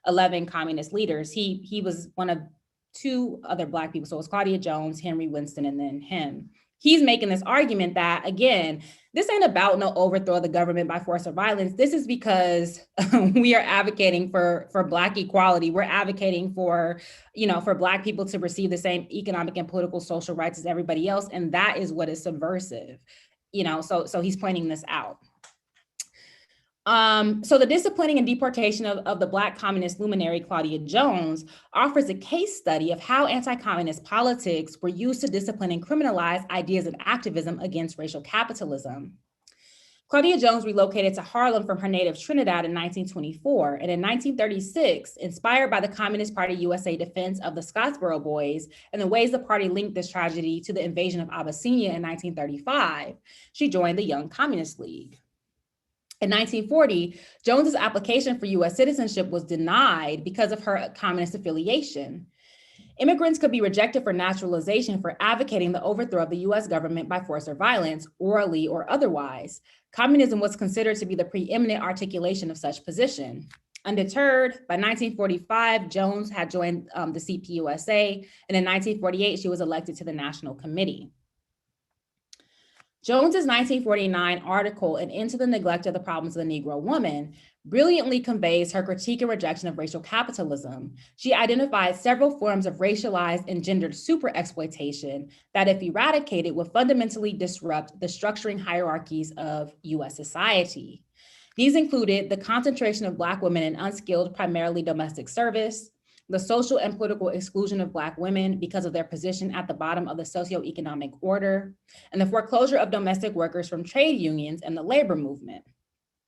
11 communist leaders, he was one of two other Black people. So it was Claudia Jones, Henry Winston, and then him. he's making this argument that, again, this ain't about no overthrow of the government by force or violence. This is because we are advocating for Black equality. We're advocating for, for Black people to receive the same economic and political social rights as everybody else. And that is what is subversive, so he's pointing this out. So the disciplining and deportation of the Black communist luminary Claudia Jones offers a case study of how anti-communist politics were used to discipline and criminalize ideas and activism against racial capitalism. Claudia Jones relocated to Harlem from her native Trinidad in 1924, and in 1936, inspired by the Communist Party USA defense of the Scottsboro Boys and the ways the party linked this tragedy to the invasion of Abyssinia in 1935, she joined the Young Communist League. In 1940, Jones's application for US citizenship was denied because of her communist affiliation. Immigrants could be rejected for naturalization for advocating the overthrow of the US government by force or violence, orally or otherwise. Communism was considered to be the preeminent articulation of such position. Undeterred, by 1945, Jones had joined the CPUSA, and in 1948, she was elected to the National Committee. Jones's 1949 article, An End to the Neglect of the Problems of the Negro Woman, brilliantly conveys her critique and rejection of racial capitalism. She identified several forms of racialized and gendered superexploitation that, if eradicated, would fundamentally disrupt the structuring hierarchies of US society. These included the concentration of Black women in unskilled, primarily domestic service, the social and political exclusion of Black women because of their position at the bottom of the socioeconomic order, and the foreclosure of domestic workers from trade unions and the labor movement.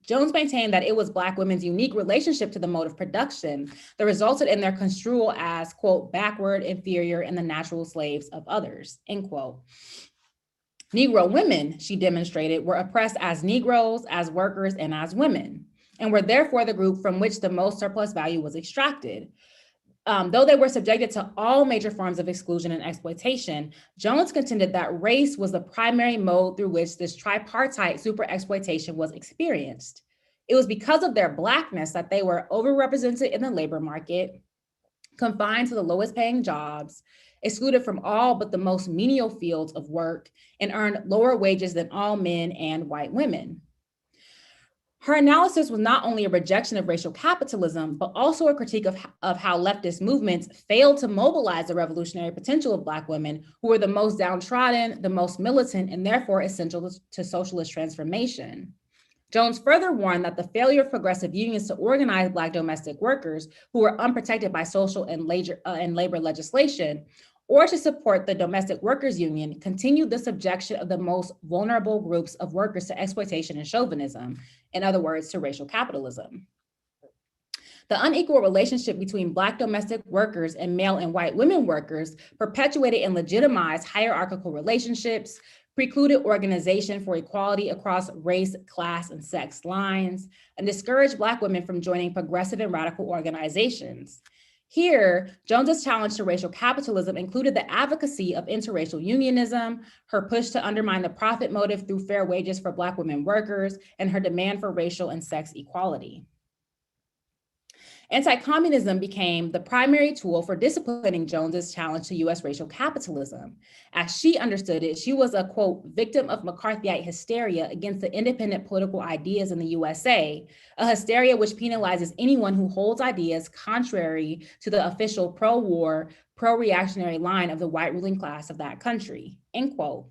Jones maintained that it was Black women's unique relationship to the mode of production that resulted in their construal as, quote, backward, inferior, and the natural slaves of others, end quote. Negro women, she demonstrated, were oppressed as Negroes, as workers, and as women, and were therefore the group from which the most surplus value was extracted. Though they were subjected to all major forms of exclusion and exploitation, Jones contended that race was the primary mode through which this tripartite superexploitation was experienced. It was because of their Blackness that they were overrepresented in the labor market, confined to the lowest paying jobs, excluded from all but the most menial fields of work, and earned lower wages than all men and white women. Her analysis was not only a rejection of racial capitalism, but also a critique of how leftist movements failed to mobilize the revolutionary potential of Black women, who were the most downtrodden, the most militant, and therefore essential to socialist transformation. Jones further warned that the failure of progressive unions to organize Black domestic workers who were unprotected by social and labor legislation, or to support the domestic workers union, continued the subjection of the most vulnerable groups of workers to exploitation and chauvinism, in other words, to racial capitalism. The unequal relationship between Black domestic workers and male and white women workers perpetuated and legitimized hierarchical relationships, precluded organization for equality across race, class, and sex lines, and discouraged Black women from joining progressive and radical organizations. Here, Jones's challenge to racial capitalism included the advocacy of interracial unionism, her push to undermine the profit motive through fair wages for Black women workers, and her demand for racial and sex equality. Anti-communism became the primary tool for disciplining Jones's challenge to US racial capitalism. As she understood it, she was a, quote, victim of McCarthyite hysteria against the independent political ideas in the USA, a hysteria which penalizes anyone who holds ideas contrary to the official pro-war, pro-reactionary line of the white ruling class of that country, end quote.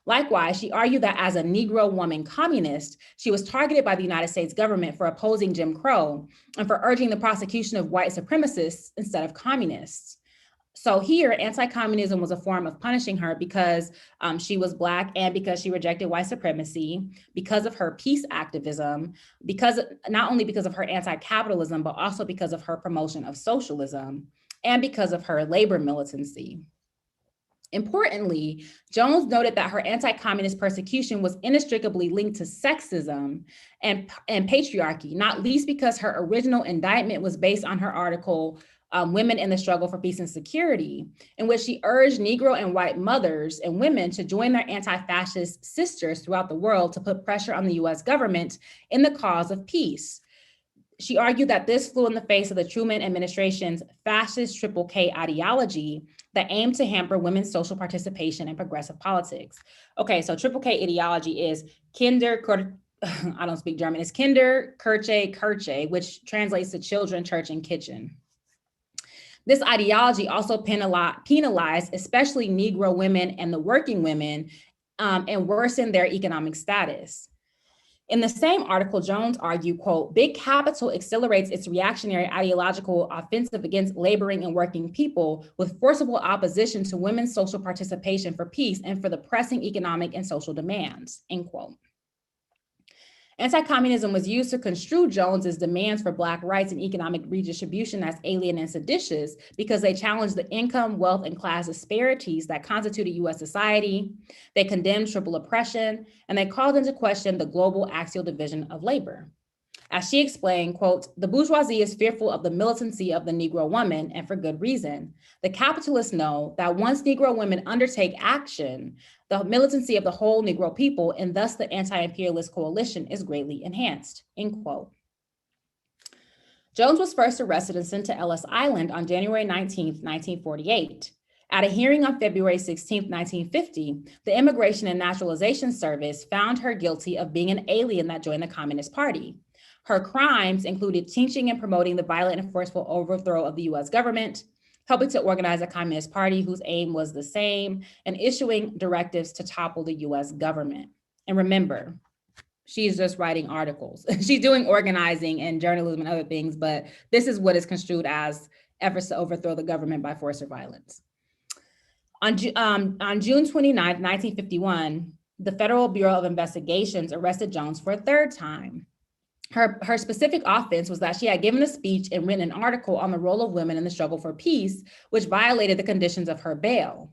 Likewise, she argued that as a Negro woman communist, she was targeted by the United States government for opposing Jim Crow and for urging the prosecution of white supremacists instead of communists. So here, anti-communism was a form of punishing her because she was Black and because she rejected white supremacy, because of her peace activism, not only because of her anti-capitalism, but also because of her promotion of socialism and because of her labor militancy. Importantly, Jones noted that her anti-communist persecution was inextricably linked to sexism and patriarchy, not least because her original indictment was based on her article, Women in the Struggle for Peace and Security, in which she urged Negro and white mothers and women to join their anti-fascist sisters throughout the world to put pressure on the US government in the cause of peace. She argued that this flew in the face of the Truman administration's fascist triple K ideology that aimed to hamper women's social participation in progressive politics. Okay, so triple K ideology is I don't speak German. It's Kinder, Kirche, Kirche, which translates to children, church, and kitchen. This ideology also penalized especially Negro women and the working women and worsened their economic status. In the same article, Jones argued, quote, big capital accelerates its reactionary ideological offensive against laboring and working people with forcible opposition to women's social participation for peace and for the pressing economic and social demands, end quote. Anti-communism was used to construe Jones's demands for Black rights and economic redistribution as alien and seditious because they challenged the income, wealth, and class disparities that constituted US society. They condemned triple oppression, and they called into question the global axial division of labor. As she explained, quote, the bourgeoisie is fearful of the militancy of the Negro woman, and for good reason. The capitalists know that once Negro women undertake action, the militancy of the whole Negro people, and thus the anti-imperialist coalition, is greatly enhanced, end quote. Jones was first arrested and sent to Ellis Island on January 19, 1948. At a hearing on February 16, 1950, the Immigration and Naturalization Service found her guilty of being an alien that joined the Communist Party. Her crimes included teaching and promoting the violent and forceful overthrow of the US government, helping to organize a Communist Party whose aim was the same, and issuing directives to topple the US government. And remember, she's just writing articles. She's doing organizing and journalism and other things, but this is what is construed as efforts to overthrow the government by force or violence. On June 29, 1951, the Federal Bureau of Investigations arrested Jones for a third time. Her specific offense was that she had given a speech and written an article on the role of women in the struggle for peace, which violated the conditions of her bail.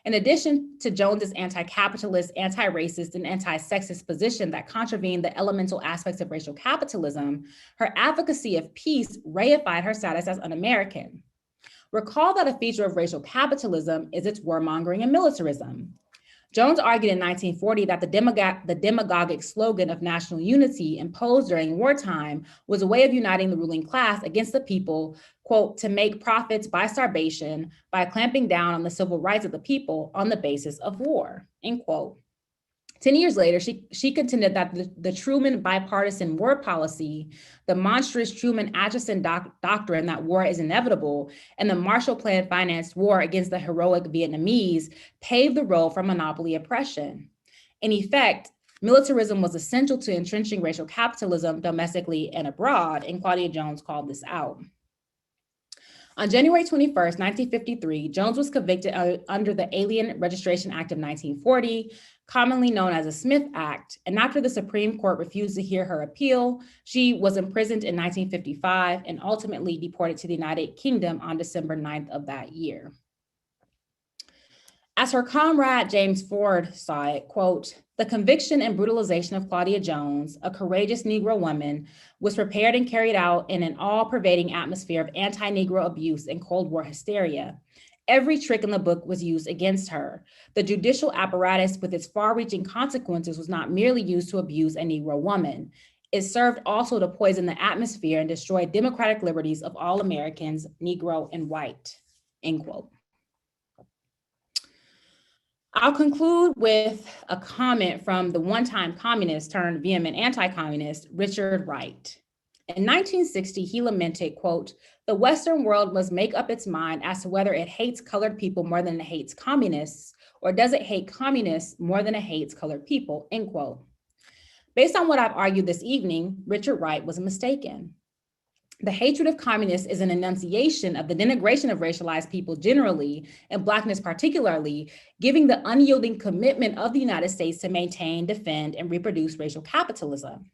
In addition to Jones's anti-capitalist, anti-racist, and anti-sexist position that contravened the elemental aspects of racial capitalism, her advocacy of peace reified her status as un-American. Recall that a feature of racial capitalism is its warmongering and militarism. Jones argued in 1940 that the demagogic slogan of national unity imposed during wartime was a way of uniting the ruling class against the people, quote, to make profits by starvation by clamping down on the civil rights of the people on the basis of war, end quote. 10 years later, she contended that the Truman bipartisan war policy, the monstrous Truman-Acheson doctrine that war is inevitable, and the Marshall Plan financed war against the heroic Vietnamese paved the road for monopoly oppression. In effect, militarism was essential to entrenching racial capitalism domestically and abroad, and Claudia Jones called this out. On January 21st, 1953, Jones was convicted under the Alien Registration Act of 1940, commonly known as the Smith Act, and after the Supreme Court refused to hear her appeal, she was imprisoned in 1955 and ultimately deported to the United Kingdom on December 9th of that year. As her comrade James Ford saw it, quote, the conviction and brutalization of Claudia Jones, a courageous Negro woman, was prepared and carried out in an all-pervading atmosphere of anti-Negro abuse and Cold War hysteria. Every trick in the book was used against her. The judicial apparatus with its far-reaching consequences was not merely used to abuse a Negro woman. It served also to poison the atmosphere and destroy democratic liberties of all Americans, Negro and white, end quote. I'll conclude with a comment from the one-time communist turned vehement anti-communist, Richard Wright. In 1960, he lamented, quote, the Western world must make up its mind as to whether it hates colored people more than it hates communists, or does it hate communists more than it hates colored people, end quote. Based on what I've argued this evening, Richard Wright was mistaken. The hatred of communists is an enunciation of the denigration of racialized people generally, and Blackness particularly, giving the unyielding commitment of the United States to maintain, defend, and reproduce racial capitalism.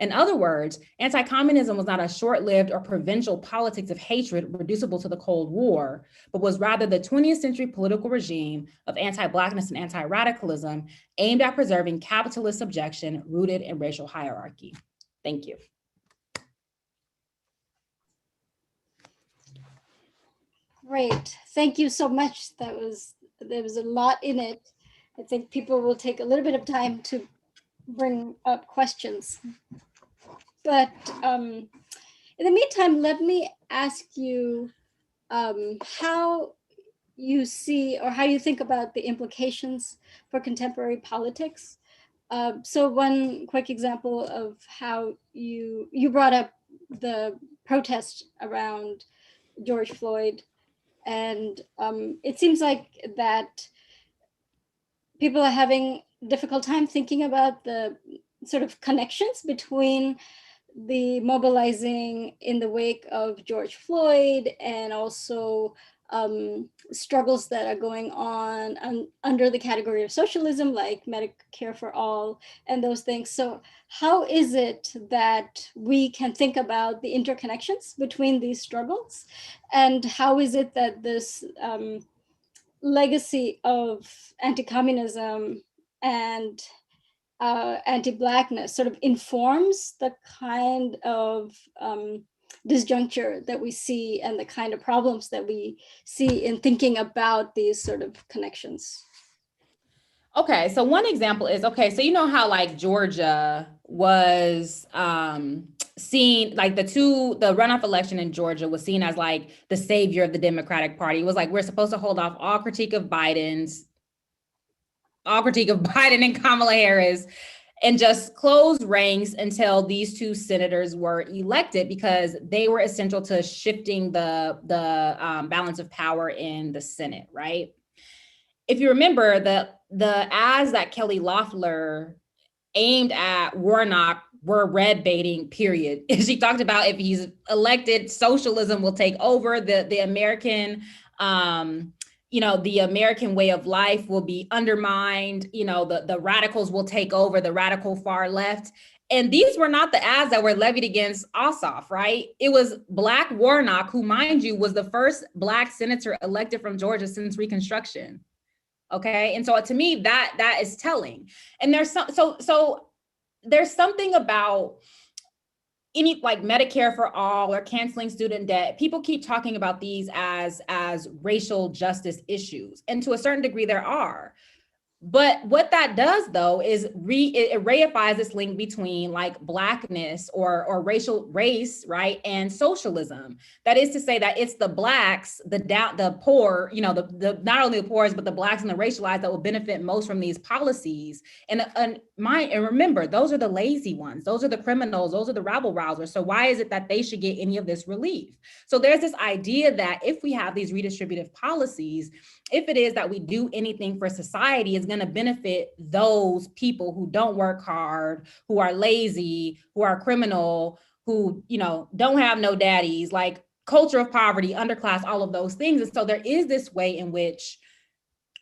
In other words, anti-communism was not a short-lived or provincial politics of hatred reducible to the Cold War, but was rather the 20th century political regime of anti-Blackness and anti-radicalism aimed at preserving capitalist subjection rooted in racial hierarchy. Thank you. Great, thank you so much. There was a lot in it. I think people will take a little bit of time to bring up questions. But In the meantime, let me ask you how you see or how you think about the implications for contemporary politics. So one quick example of how you brought up the protest around George Floyd, and it seems like that people are having a difficult time thinking about the sort of connections between the mobilizing in the wake of George Floyd and also struggles that are going on under the category of socialism, like Medicare for all and those things. So how is it that we can think about the interconnections between these struggles? And how is it that this legacy of anti-communism and anti-Blackness sort of informs the kind of disjuncture that we see and the kind of problems that we see in thinking about these sort of connections? Okay, so one example is, okay, so you know how like Georgia was seen, like the runoff election in Georgia was seen as like the savior of the Democratic Party. It was like, we're supposed to hold off all critique of Biden and Kamala Harris and just close ranks until these two senators were elected, because they were essential to shifting the balance of power in the Senate, right? If you remember, the ads that Kelly Loeffler aimed at Warnock were red baiting, period. She talked about if he's elected, socialism will take over, the American the American way of life will be undermined, the radicals will take over, the radical far left. And these were not the ads that were levied against Ossoff, right? It was Black Warnock, who, mind you, was the first Black senator elected from Georgia since Reconstruction. Okay. And so to me, that is telling. And there's there's something about any like Medicare for all or canceling student debt. People keep talking about these as racial justice issues. And to a certain degree, there are. But what that does, though, is it reifies this link between like Blackness or race, right, and socialism. That is to say that it's the Blacks, the poor, the not only the poor, but the Blacks and the racialized that will benefit most from these policies. And remember, those are the lazy ones. Those are the criminals. Those are the rabble rousers. So why is it that they should get any of this relief? So there's this idea that if we have these redistributive policies, if it is that we do anything for society, it's going to benefit those people who don't work hard, who are lazy, who are criminal, who, don't have no daddies, like culture of poverty, underclass, all of those things. And so there is this way in which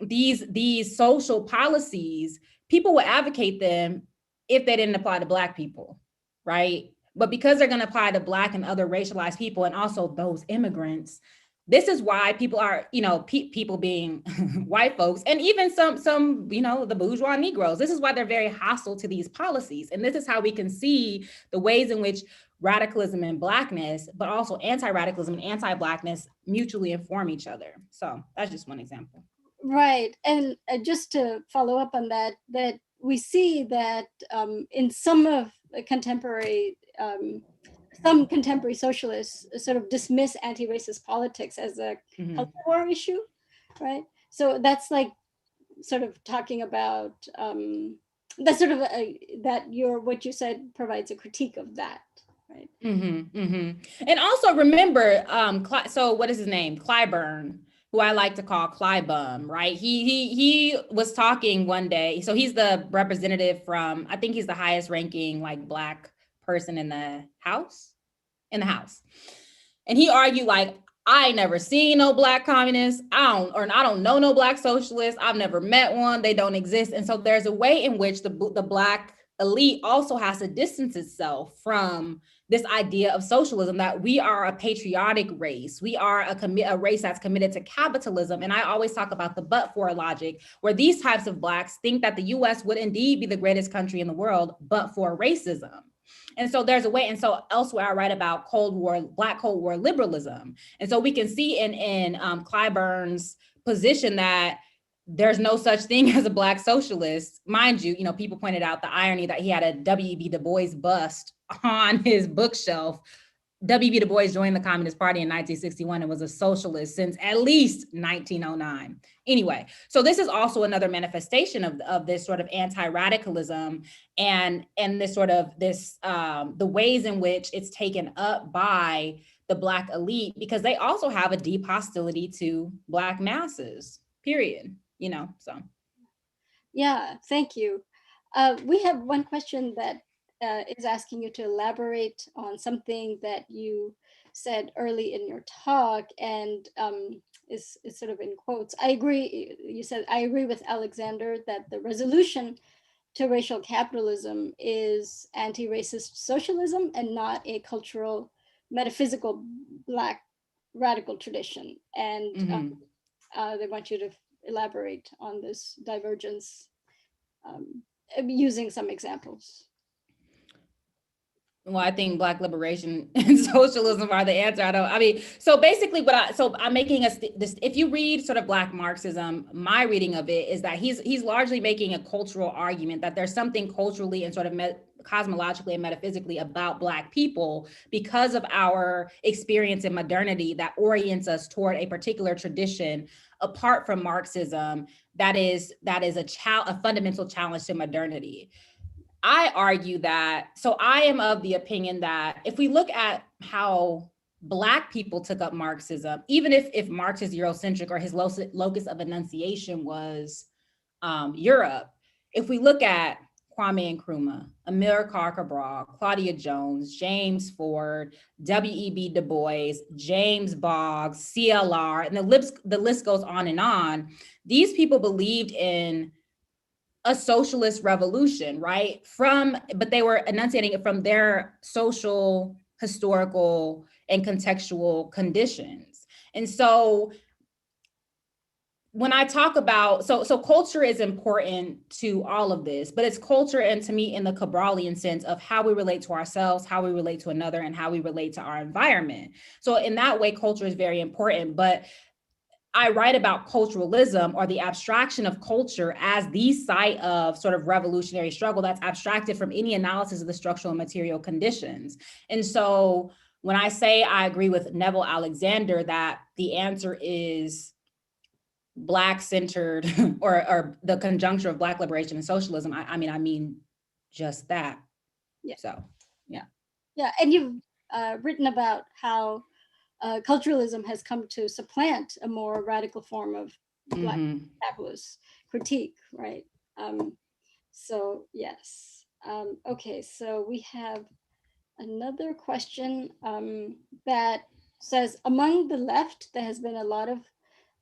these social policies, people would advocate them if they didn't apply to Black people, right? But because they're going to apply to Black and other racialized people and also those immigrants, this is why people are, people being white folks and even some, the bourgeois Negroes, this is why they're very hostile to these policies. And this is how we can see the ways in which radicalism and Blackness, but also anti-radicalism and anti-Blackness mutually inform each other. So that's just one example. Right. And just to follow up on that we see that in some contemporary socialists sort of dismiss anti-racist politics as a culture war issue, right? So that's like sort of talking about that's sort of what you said provides a critique of that, right? And also remember, so what is his name? Clyburn, who I like to call Clybum, right? He was talking one day. So he's the representative from, I think he's the highest ranking like Black person in the House. And he argued like, I never seen no Black communists. I don't know no Black socialists. I've never met one. They don't exist. And so there's a way in which the Black elite also has to distance itself from this idea of socialism, that we are a patriotic race. We are a race that's committed to capitalism. And I always talk about the but-for logic, where these types of Blacks think that the US would indeed be the greatest country in the world, but for racism. And so there's a way, and so elsewhere I write about Black Cold War liberalism. And so we can see in Clyburn's position that there's no such thing as a Black socialist. Mind you, people pointed out the irony that he had a W.E.B. Du Bois bust on his bookshelf W.B. Du Bois joined the Communist Party in 1961 and was a socialist since at least 1909. Anyway, so this is also another manifestation of this sort of anti-radicalism and this sort of this, the ways in which it's taken up by the Black elite, because they also have a deep hostility to Black masses, period, so. Yeah, thank you. We have one question that is asking you to elaborate on something that you said early in your talk, and is sort of in quotes. I agree, you said, I agree with Alexander that the resolution to racial capitalism is anti-racist socialism and not a cultural, metaphysical Black radical tradition. And they want you to elaborate on this divergence using some examples. Well, I think Black liberation and socialism are the answer. So basically I'm making this, if you read sort of Black Marxism, my reading of it is that he's largely making a cultural argument that there's something culturally and sort of cosmologically and metaphysically about Black people because of our experience in modernity that orients us toward a particular tradition apart from Marxism that is a fundamental challenge to modernity. I argue that, so I am of the opinion that if we look at how Black people took up Marxism, even if Marx is Eurocentric or his locus of enunciation was Europe, if we look at Kwame Nkrumah, Amilcar Cabral, Claudia Jones, James Ford, W.E.B. Du Bois, James Boggs, CLR, and the list goes on and on. These people believed in a socialist revolution, right? But they were enunciating it from their social, historical, and contextual conditions. And so when I talk about, so culture is important to all of this, but it's culture, and to me in the Cabralian sense of how we relate to ourselves, how we relate to another, and how we relate to our environment. So in that way, culture is very important, but I write about culturalism, or the abstraction of culture, as the site of sort of revolutionary struggle that's abstracted from any analysis of the structural and material conditions. And so when I say I agree with Neville Alexander that the answer is Black-centered or the conjuncture of Black liberation and socialism, I mean just that. Yeah. So, yeah. Yeah, and you've written about how culturalism has come to supplant a more radical form of Black capitalist critique, right? So yes. Okay, so we have another question that says, among the left, there has been a lot of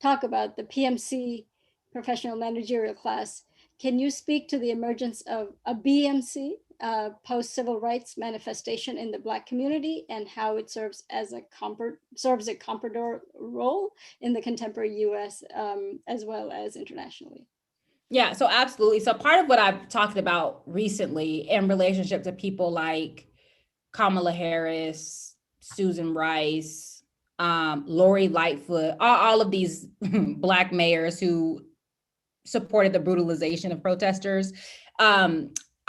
talk about the PMC, professional managerial class. Can you speak to the emergence of a BMC, post-civil rights manifestation in the Black community, and how it serves as a comprador role in the contemporary US as well as internationally? Yeah, so absolutely. So part of what I've talked about recently in relationship to people like Kamala Harris, Susan Rice, Lori Lightfoot, all of these Black mayors who supported the brutalization of protesters.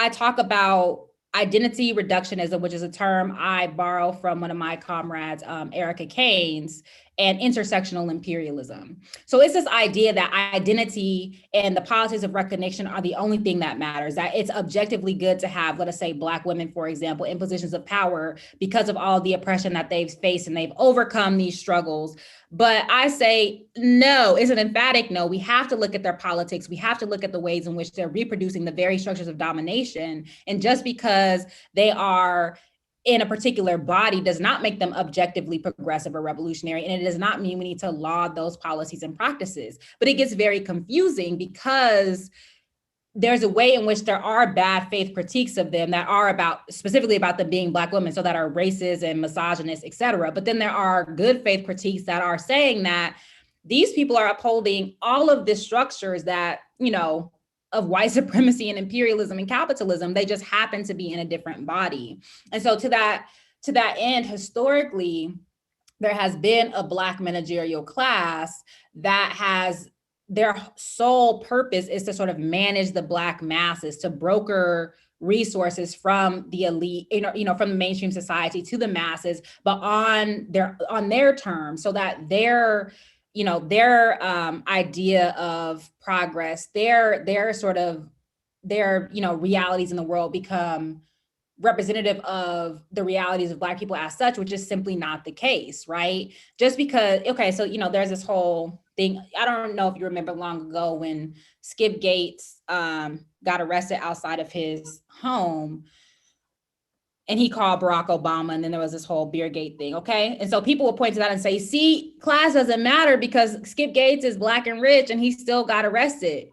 I talk about identity reductionism, which is a term I borrow from one of my comrades, Erica Keynes, and intersectional imperialism. So it's this idea that identity and the politics of recognition are the only thing that matters, that it's objectively good to have, let us say, Black women, for example, in positions of power because of all the oppression that they've faced and they've overcome these struggles. But I say, no, it's an emphatic no. We have to look at their politics. We have to look at the ways in which they're reproducing the very structures of domination. And just because they are in a particular body does not make them objectively progressive or revolutionary. And it does not mean we need to laud those policies and practices. But it gets very confusing because there's a way in which there are bad faith critiques of them that are specifically about them being Black women, so that are racist and misogynist, et cetera. But then there are good faith critiques that are saying that these people are upholding all of the structures that, of white supremacy and imperialism and capitalism. They just happen to be in a different body. And so to that end, historically, there has been a Black managerial class that their sole purpose is to sort of manage the Black masses, to broker resources from the elite, from the mainstream society to the masses, but on their terms, so that their idea of progress, their realities in the world become representative of the realities of Black people as such, which is simply not the case, right? Just because, okay, so, there's this whole thing. I don't know if you remember long ago when Skip Gates got arrested outside of his home and he called Barack Obama, and then there was this whole Beergate thing, okay? And so people will point to that and say, see, class doesn't matter because Skip Gates is Black and rich and he still got arrested.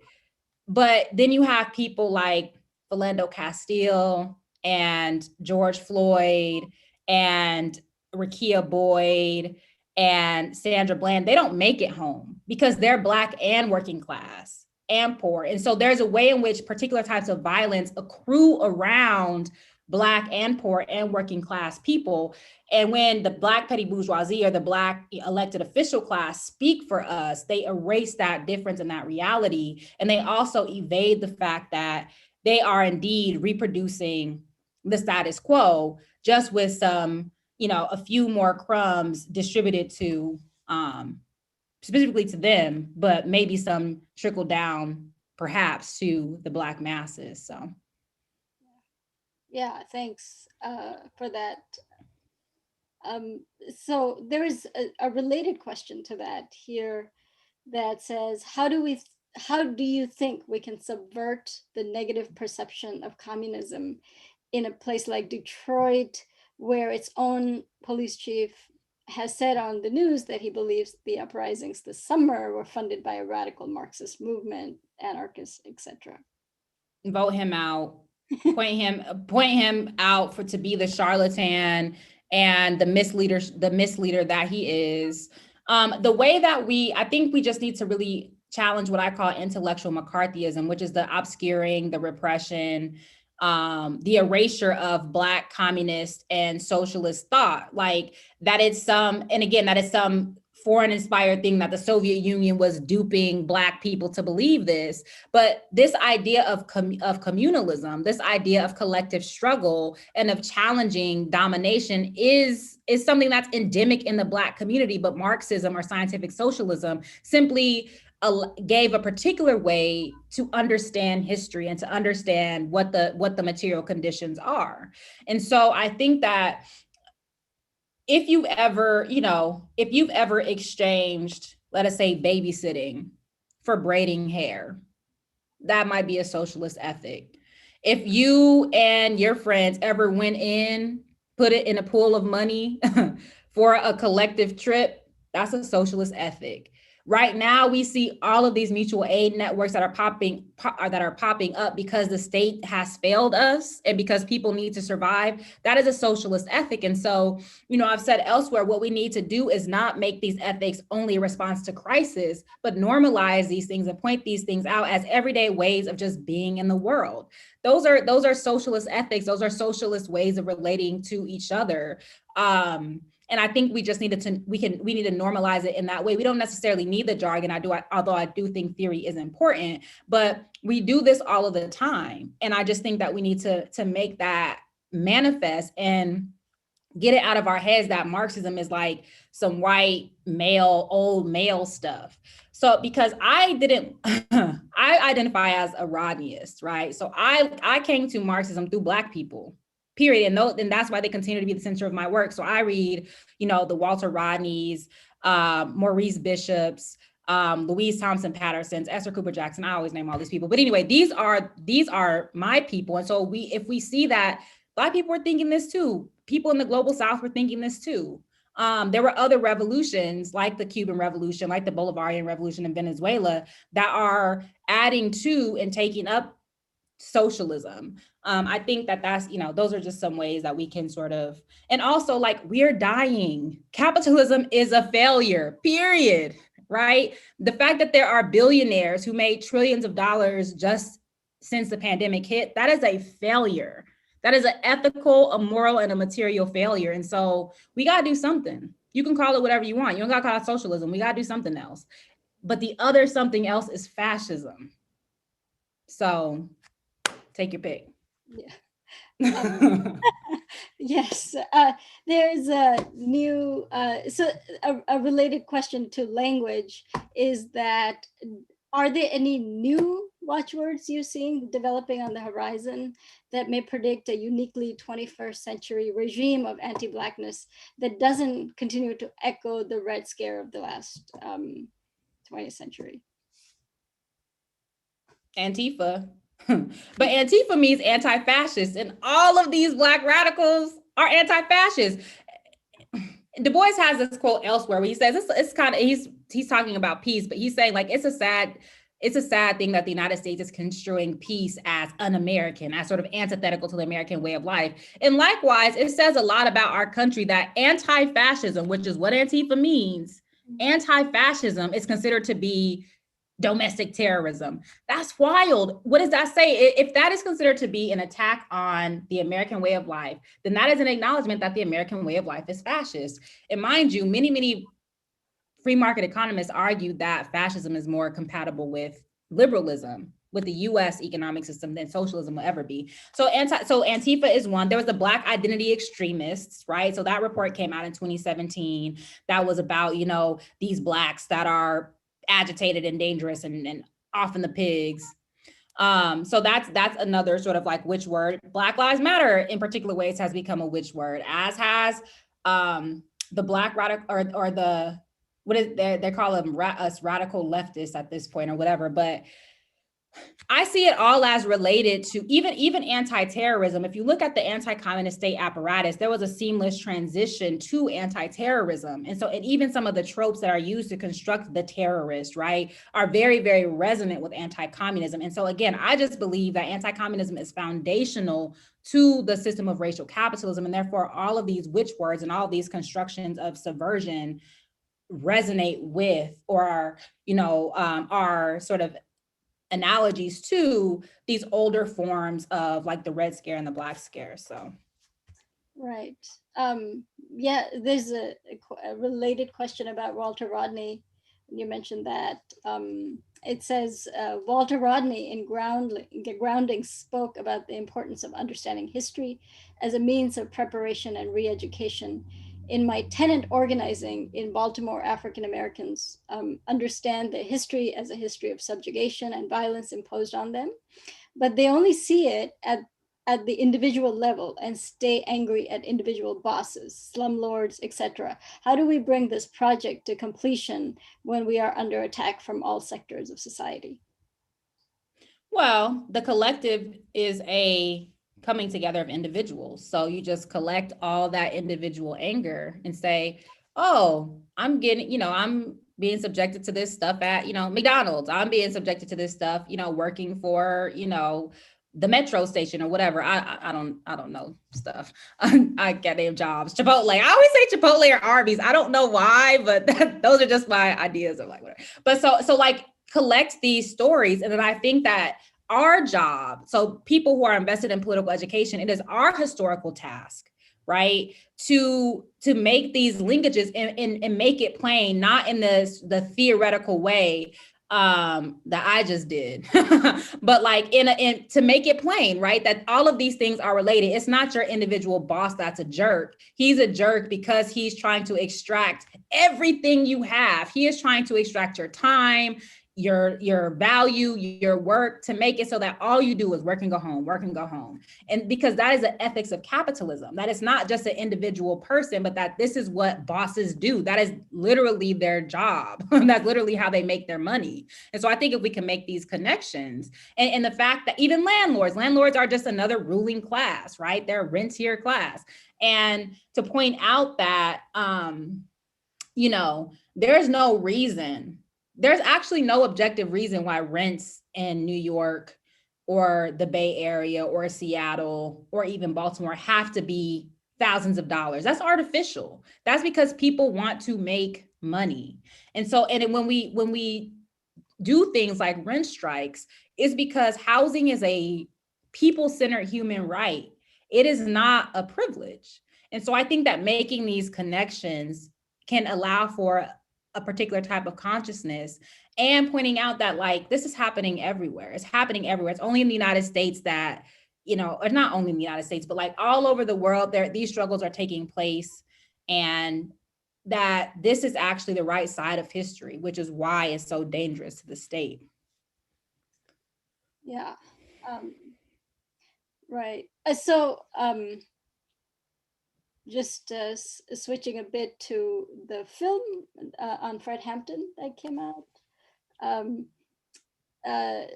But then you have people like Philando Castile and George Floyd and Rekia Boyd and Sandra Bland. They don't make it home because they're Black and working class and poor. And so there's a way in which particular types of violence accrue around Black and poor and working class people. And when the Black petty bourgeoisie or the Black elected official class speak for us, they erase that difference in that reality. And they also evade the fact that they are indeed reproducing the status quo, just with some, a few more crumbs distributed to, specifically to them, but maybe some trickle down perhaps to the Black masses, so. Yeah, thanks for that. So there is a related question to that here that says, how do you think we can subvert the negative perception of communism in a place like Detroit, where its own police chief has said on the news that he believes the uprisings this summer were funded by a radical Marxist movement, anarchists, etc.? Vote him out. point him out to be the charlatan and the misleader that he is. The way that I think we just need to really challenge what I call intellectual McCarthyism, which is the obscuring, the repression, the erasure of Black communist and socialist thought, like that it's some foreign inspired thing that the Soviet Union was duping Black people to believe this. But this idea of communalism, this idea of collective struggle and of challenging domination is something that's endemic in the Black community. But Marxism or scientific socialism simply gave a particular way to understand history and to understand what the material conditions are. And so I think that if you've ever exchanged, let us say, babysitting for braiding hair, that might be a socialist ethic. If you and your friends ever went put it in a pool of money for a collective trip, that's a socialist ethic. Right now, we see all of these mutual aid networks that are popping up because the state has failed us and because people need to survive. That is a socialist ethic. And so, I've said elsewhere, what we need to do is not make these ethics only a response to crisis, but normalize these things and point these things out as everyday ways of just being in the world. Those are socialist ethics. Those are socialist ways of relating to each other. And I think we just we need to normalize it in that way. We don't necessarily need the jargon. Although I do think theory is important, but we do this all of the time. And I just think that we need to make that manifest and get it out of our heads that Marxism is like some white male, old male stuff. So because I identify as a Rodneyist, right? So I came to Marxism through Black people. Period. And that's why they continue to be the center of my work. So I read, the Walter Rodneys, Maurice Bishops, Louise Thompson Patterson's, Esther Cooper Jackson. I always name all these people. But anyway, these are my people. And so if we see that Black people are thinking this too, people in the global South were thinking this too. There were other revolutions like the Cuban Revolution, like the Bolivarian Revolution in Venezuela, that are adding to and taking up socialism. I think that's, those are just some ways that we can sort of, and also like we're dying. Capitalism is a failure, period, right? The fact that there are billionaires who made trillions of dollars just since the pandemic hit, that is a failure. That is an ethical, a moral, and a material failure. And so we got to do something. You can call it whatever you want. You don't got to call it socialism. We got to do something else. But the other something else is fascism. So take your pick. Yeah. Yes, there's a new, so a related question to language is that, are there any new watchwords you're seeing developing on the horizon that may predict a uniquely 21st century regime of anti-Blackness that doesn't continue to echo the Red Scare of the last 20th century? Antifa. But Antifa means anti-fascist, and all of these Black radicals are anti-fascist. Du Bois has this quote elsewhere where he says it's kind of, he's talking about peace, but he's saying like it's a sad thing that the United States is construing peace as un-American, as sort of antithetical to the American way of life. And likewise, it says a lot about our country that anti-fascism, which is what Antifa means, anti-fascism is considered to be domestic terrorism. That's wild. What does that say? If that is considered to be an attack on the American way of life, then that is an acknowledgement that the American way of life is fascist. And mind you, many free market economists argue that fascism is more compatible with liberalism, with the US economic system, than socialism will ever be. So Antifa is one. There was the Black identity extremists, right? So that report came out in 2017. That was about, these Blacks that are agitated and dangerous and often the pigs. So that's another sort of like witch word. Black Lives Matter in particular ways has become a witch word, as has the Black radical or the, what is they call them us radical leftists at this point or whatever. But I see it all as related to even anti-terrorism. If you look at the anti-communist state apparatus, there was a seamless transition to anti-terrorism. And even some of the tropes that are used to construct the terrorist, right, are very, very resonant with anti-communism. And so again, I just believe that anti-communism is foundational to the system of racial capitalism. And therefore, all of these witch words and all of these constructions of subversion resonate with, or are sort of analogies to these older forms of like the Red Scare and the Black Scare. So right. Yeah, there's a related question about Walter Rodney. You mentioned that. It says Walter Rodney in Grounding spoke about the importance of understanding history as a means of preparation and re-education. In my tenant organizing in Baltimore, African Americans understand their history as a history of subjugation and violence imposed on them, but they only see it at the individual level and stay angry at individual bosses, slumlords, etc. How do we bring this project to completion when we are under attack from all sectors of society? Well, the collective is a coming together of individuals. So you just collect all that individual anger and say, oh, I'm being subjected to this stuff at, McDonald's. I'm being subjected to this stuff, working for, the metro station or whatever. I don't know stuff. I get them jobs. Chipotle. I always say Chipotle or Arby's. I don't know why, but those are just my ideas of like whatever. But so like collect these stories. And then I think that our job, so people who are invested in political education, it is our historical task, right, to make these linkages and make it plain, not in the theoretical way that I just did, but like to make it plain, right, that all of these things are related. It's not your individual boss that's a jerk. He's a jerk because he's trying to extract everything you have. He is trying to extract your time, your value, your work, to make it so that all you do is work and go home. And because that is the ethics of capitalism, that it's not just an individual person, but that this is what bosses do. That is literally their job. That's literally how they make their money. And so I think if we can make these connections, and the fact that even landlords are just another ruling class, right? They're a rentier class. And to point out that, there's actually no objective reason why rents in New York or the Bay Area or Seattle or even Baltimore have to be thousands of dollars. That's artificial. That's because people want to make money. And so, when we do things like rent strikes, it's because housing is a people-centered human right. It is not a privilege. And so I think that making these connections can allow for a particular type of consciousness, and pointing out that like this is happening everywhere. It's happening everywhere. It's only in the United States that or not only in the United States, but like all over the world, these struggles are taking place, and that this is actually the right side of history, which is why it's so dangerous to the state. Yeah. Right. So just switching a bit to the film on Fred Hampton that came out.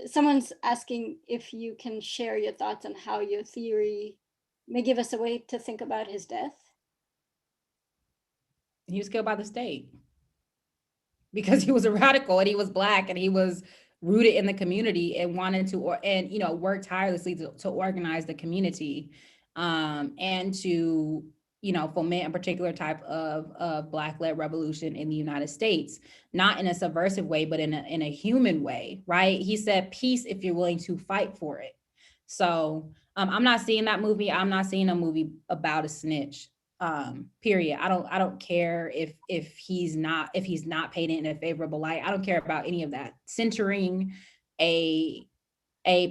Someone's asking if you can share your thoughts on how your theory may give us a way to think about his death. He was killed by the state because he was a radical and he was Black and he was rooted in the community and wanted to, work tirelessly to organize the community, and to, foment a particular type of Black-led revolution in the United States, not in a subversive way, but in a human way, right? He said, peace if you're willing to fight for it. So I'm not seeing that movie. I'm not seeing a movie about a snitch. Period. I don't care if he's not painted in a favorable light. I don't care about any of that. Centering a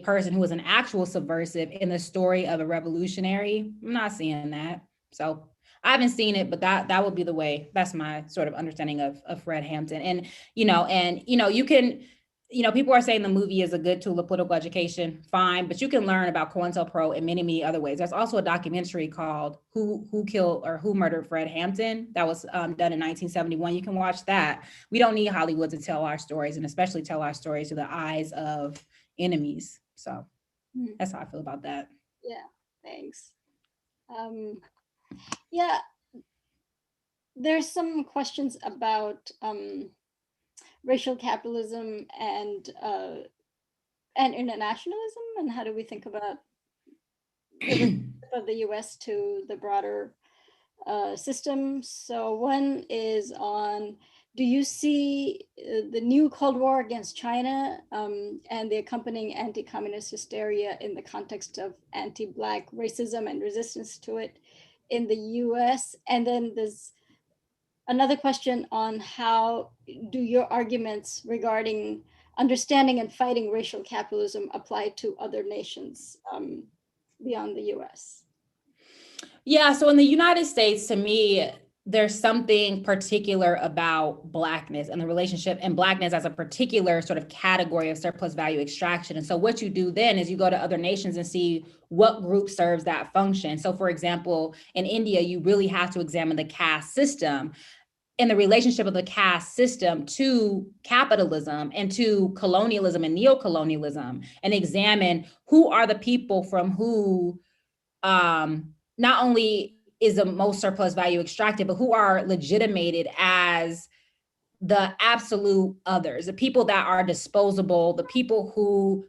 person who was an actual subversive in the story of a revolutionary, I'm not seeing that. So I haven't seen it, but that would be the way. That's my sort of understanding of Fred Hampton. And you can, people are saying the movie is a good tool of political education. Fine, but you can learn about COINTELPRO in many, many other ways. There's also a documentary called Who Killed or Who Murdered Fred Hampton that was done in 1971. You can watch that. We don't need Hollywood to tell our stories, and especially tell our stories through the eyes of enemies. So that's how I feel about that. Yeah, thanks. Yeah, there's some questions about racial capitalism and internationalism, and how do we think about the relationship of the U.S. to the broader system. So one is on, do you see the new Cold War against China and the accompanying anti-communist hysteria in the context of anti-Black racism and resistance to it in the US? And then there's another question on how do your arguments regarding understanding and fighting racial capitalism apply to other nations beyond the US? Yeah, so in the United States, to me, there's something particular about Blackness and the relationship, and Blackness as a particular sort of category of surplus value extraction. And so what you do then is you go to other nations and see what group serves that function. So for example, in India, you really have to examine the caste system and the relationship of the caste system to capitalism and to colonialism and neocolonialism, and examine who are the people from who not only is the most surplus value extracted, but who are legitimated as the absolute others, the people that are disposable, the people who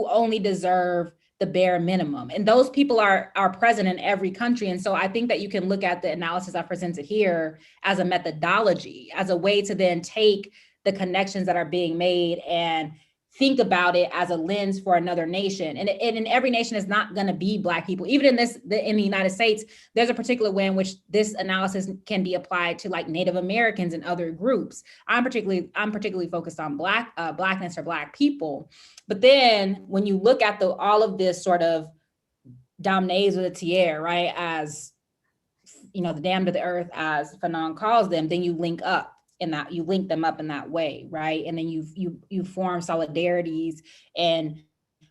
only deserve the bare minimum. And those people are present in every country. And so I think that you can look at the analysis I presented here as a methodology, as a way to then take the connections that are being made and think about it as a lens for another nation. And in every nation is not going to be Black people. Even in the United States, there's a particular way in which this analysis can be applied to like Native Americans and other groups. I'm particularly focused on Blackness or Black people. But then when you look at all of this sort of damnés with a tiare, right, as the damned of the earth, as Fanon calls them, then you link up. In that you link them up in that way, right? And then you form solidarities and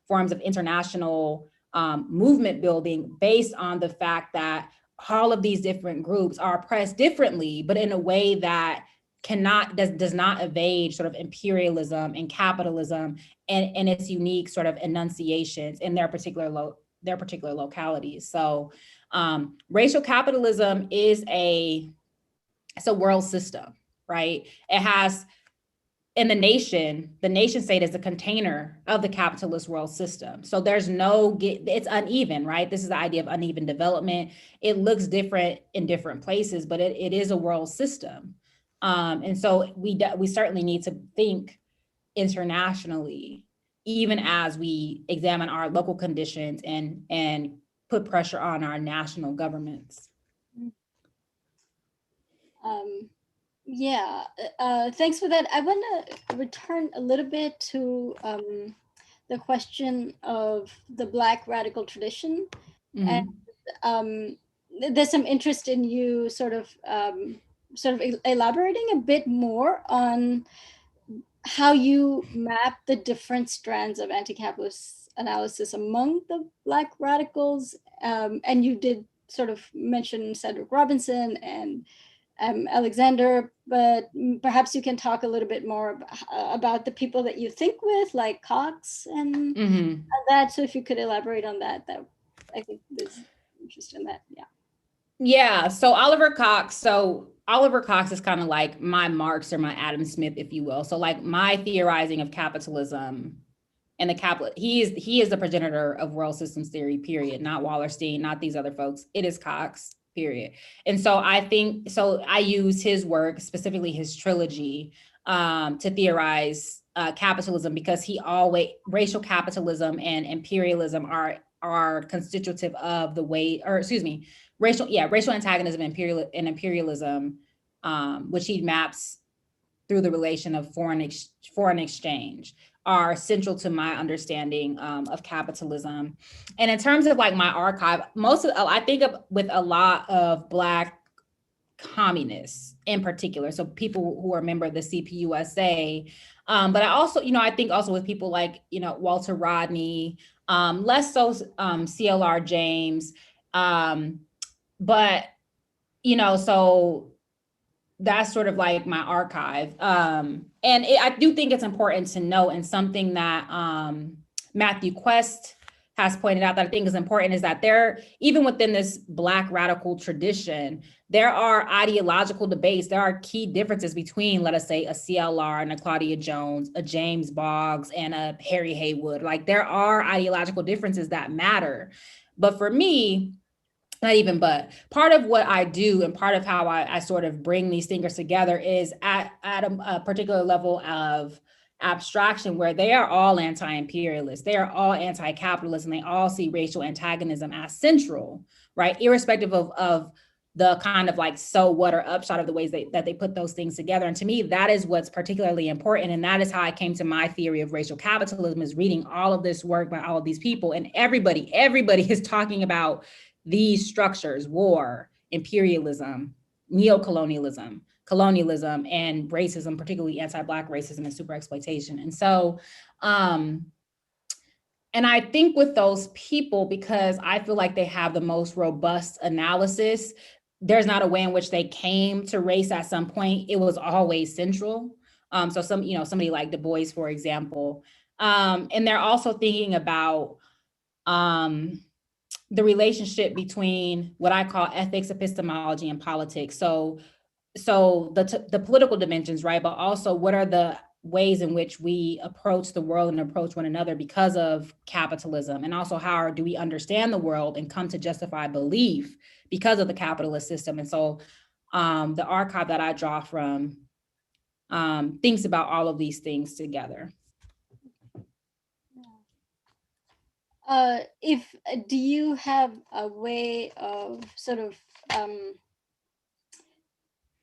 forms of international movement building based on the fact that all of these different groups are oppressed differently, but in a way that does not evade sort of imperialism and capitalism and its unique sort of enunciations in their particular localities. So racial capitalism is it's a world system. Right? It has, in the nation state is the container of the capitalist world system. So it's uneven, right? This is the idea of uneven development. It looks different in different places, but it is a world system. And so we certainly need to think internationally, even as we examine our local conditions and put pressure on our national governments. Yeah, thanks for that. I want to return a little bit to the question of the Black radical tradition. Mhm. And there's some interest in you sort of elaborating a bit more on how you map the different strands of anti-capitalist analysis among the Black radicals. And you did sort of mention Cedric Robinson and Alexander, but perhaps you can talk a little bit more about the people that you think with, like Cox and that. So if you could elaborate on that, that I think there's interest in that. Yeah. Yeah. So Oliver Cox is kind of like my Marx or my Adam Smith, if you will. So like my theorizing of capitalism and the capital, he is the progenitor of world systems theory, period. Not Wallerstein, not these other folks. It is Cox, period. And so I use his work, specifically his trilogy, to theorize capitalism, because racial capitalism and imperialism are constitutive of the way, or excuse me, racial antagonism and imperialism, which he maps through the relation of foreign exchange, are central to my understanding of capitalism. And in terms of like my archive, I think of with a lot of Black communists in particular, so people who are a member of the CPUSA, but I also, I think also with people like, Walter Rodney, less so CLR James, but, so that's sort of like my archive. I do think it's important to note, and something that Matthew Quest has pointed out that I think is important, is that even within this Black radical tradition, there are ideological debates. There are key differences between, let us say, a CLR and a Claudia Jones, a James Boggs and a Harry Haywood. Like, there are ideological differences that matter. But for me, part of what I do and part of how I sort of bring these thinkers together is at a particular level of abstraction, where they are all anti-imperialist, they are all anti-capitalist, and they all see racial antagonism as central, right? Irrespective of the kind of like so what or upshot of the ways that they put those things together. And to me, that is what's particularly important. And that is how I came to my theory of racial capitalism, is reading all of this work by all of these people. And everybody is talking about these structures: war, imperialism, neocolonialism, colonialism, and racism, particularly anti-Black racism and super exploitation. And so, and I think with those people, because I feel like they have the most robust analysis, there's not a way in which they came to race at some point. It was always central. So somebody like Du Bois, for example, and they're also thinking about the relationship between what I call ethics, epistemology, and politics. So the political dimensions, right? But also, what are the ways in which we approach the world and approach one another because of capitalism? And also, how do we understand the world and come to justify belief because of the capitalist system? And so the archive that I draw from thinks about all of these things together. Do you have a way of sort of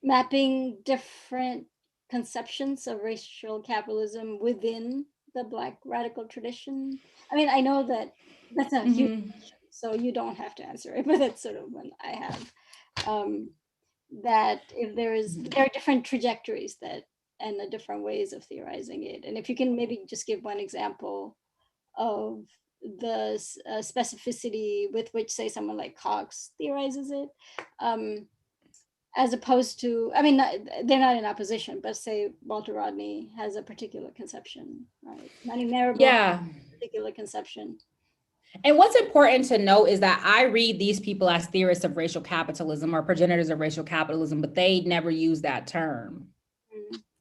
mapping different conceptions of racial capitalism within the Black radical tradition? I mean, I know that that's a huge question, so you don't have to answer it, but that's sort of one I have. That if there are different trajectories and the different ways of theorizing it, and if you can maybe just give one example of the specificity with which, say, someone like Cox theorizes it, as opposed to, I mean, they're not in opposition, but say Walter Rodney has a particular conception, right? Manny Marable has a particular conception. And what's important to note is that I read these people as theorists of racial capitalism or progenitors of racial capitalism, but they never use that term,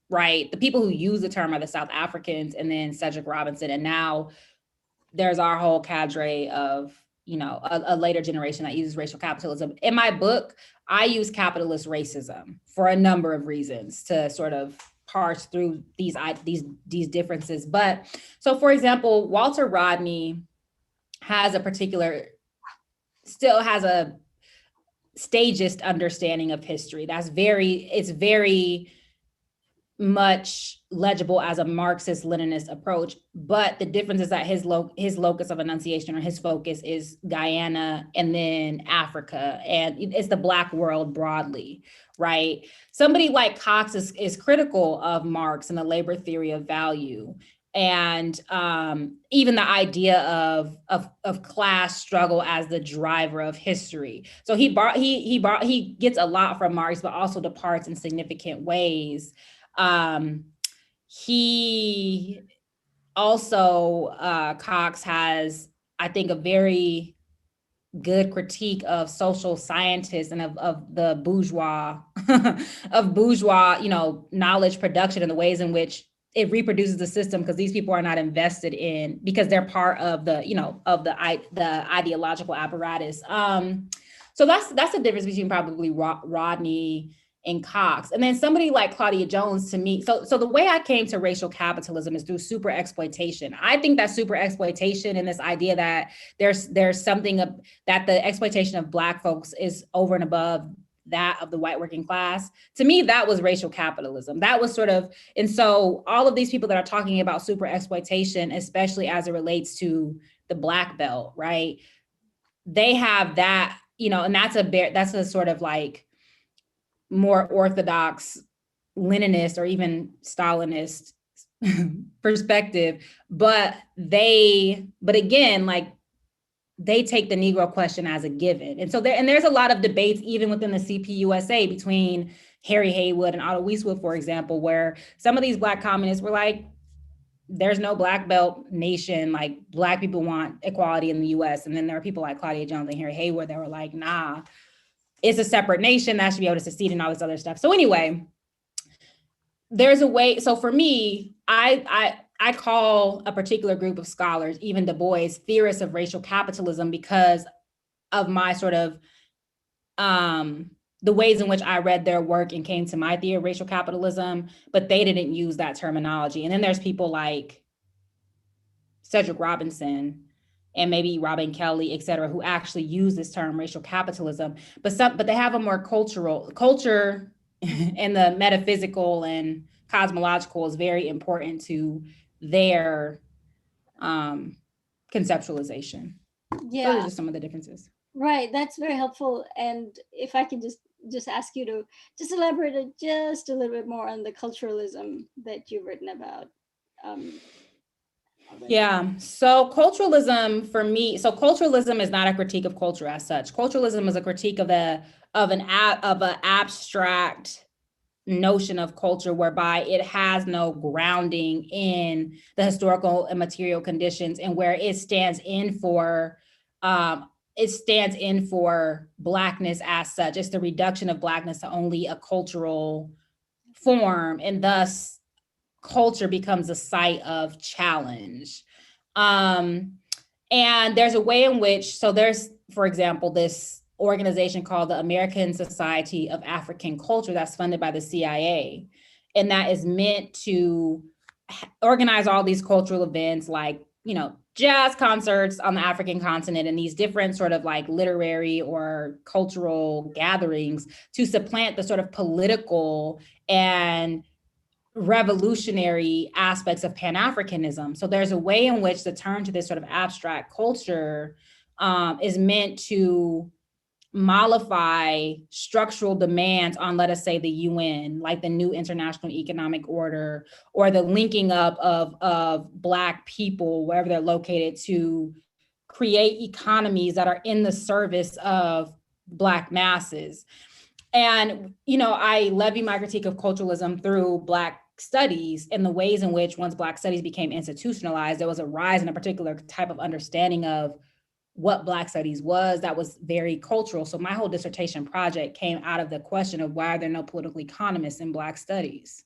right? The people who use the term are the South Africans and then Cedric Robinson. And now there's our whole cadre of, a later generation that uses racial capitalism. In my book, I use capitalist racism for a number of reasons to sort of parse through these differences. But so, for example, Walter Rodney still has a stagist understanding of history. It's very much legible as a Marxist-Leninist approach, but the difference is that his locus of enunciation, or his focus, is Guyana and then Africa, and it's the Black world broadly, right? Somebody like Cox is critical of Marx and the labor theory of value, and even the idea of class struggle as the driver of history. So he gets a lot from Marx, but also departs in significant ways. He also, Cox has, I think, a very good critique of social scientists and of the bourgeois, of bourgeois, knowledge production, and the ways in which it reproduces the system, because these people are not invested in, because they're part of the, of the ideological apparatus. So that's the difference between probably Rodney and Cox. And then somebody like Claudia Jones, to me, so the way I came to racial capitalism is through super exploitation. I think that super exploitation and this idea that there's something that the exploitation of Black folks is over and above that of the white working class. To me, that was racial capitalism. That was sort of, and so all of these people that are talking about super exploitation, especially as it relates to the Black belt, right? They have that, and that's a sort of like more orthodox Leninist or even Stalinist perspective, but again, like, they take the Negro question as a given. And so there's a lot of debates even within the CPUSA between Harry Haywood and Otto Weiswood, for example, where some of these Black communists were like, there's no Black belt nation, like Black people want equality in the US. And then there are people like Claudia Jones and Harry Haywood that were like, nah, it's a separate nation that should be able to succeed and all this other stuff. So anyway, there's a way. So for me, I call a particular group of scholars, even Du Bois, theorists of racial capitalism, because of my sort of the ways in which I read their work and came to my theory of racial capitalism, but they didn't use that terminology. And then there's people like Cedric Robinson and maybe Robin Kelly, et cetera, who actually use this term racial capitalism, but they have a more culture and the metaphysical and cosmological is very important to their conceptualization. Yeah. Those are just some of the differences. Right, that's very helpful. And if I can just ask you to just elaborate just a little bit more on the culturalism that you've written about. Yeah, so culturalism for me, culturalism is not a critique of culture as such. Culturalism is a critique of an abstract notion of culture whereby it has no grounding in the historical and material conditions, and where it stands in for Blackness as such. It's the reduction of Blackness to only a cultural form, and thus culture becomes a site of challenge. And there's a way in which, so there's, for example, this organization called the American Society of African Culture that's funded by the CIA. And that is meant to organize all these cultural events like, jazz concerts on the African continent and these different sort of like literary or cultural gatherings to supplant the sort of political and revolutionary aspects of Pan-Africanism. So there's a way in which the turn to this sort of abstract culture is meant to mollify structural demands on, let us say, the UN, like the new international economic order, or the linking up of Black people, wherever they're located, to create economies that are in the service of Black masses. And, I levy my critique of culturalism through Black studies and the ways in which, once Black studies became institutionalized, there was a rise in a particular type of understanding of what Black studies was that was very cultural. So my whole dissertation project came out of the question of why are there no political economists in Black studies?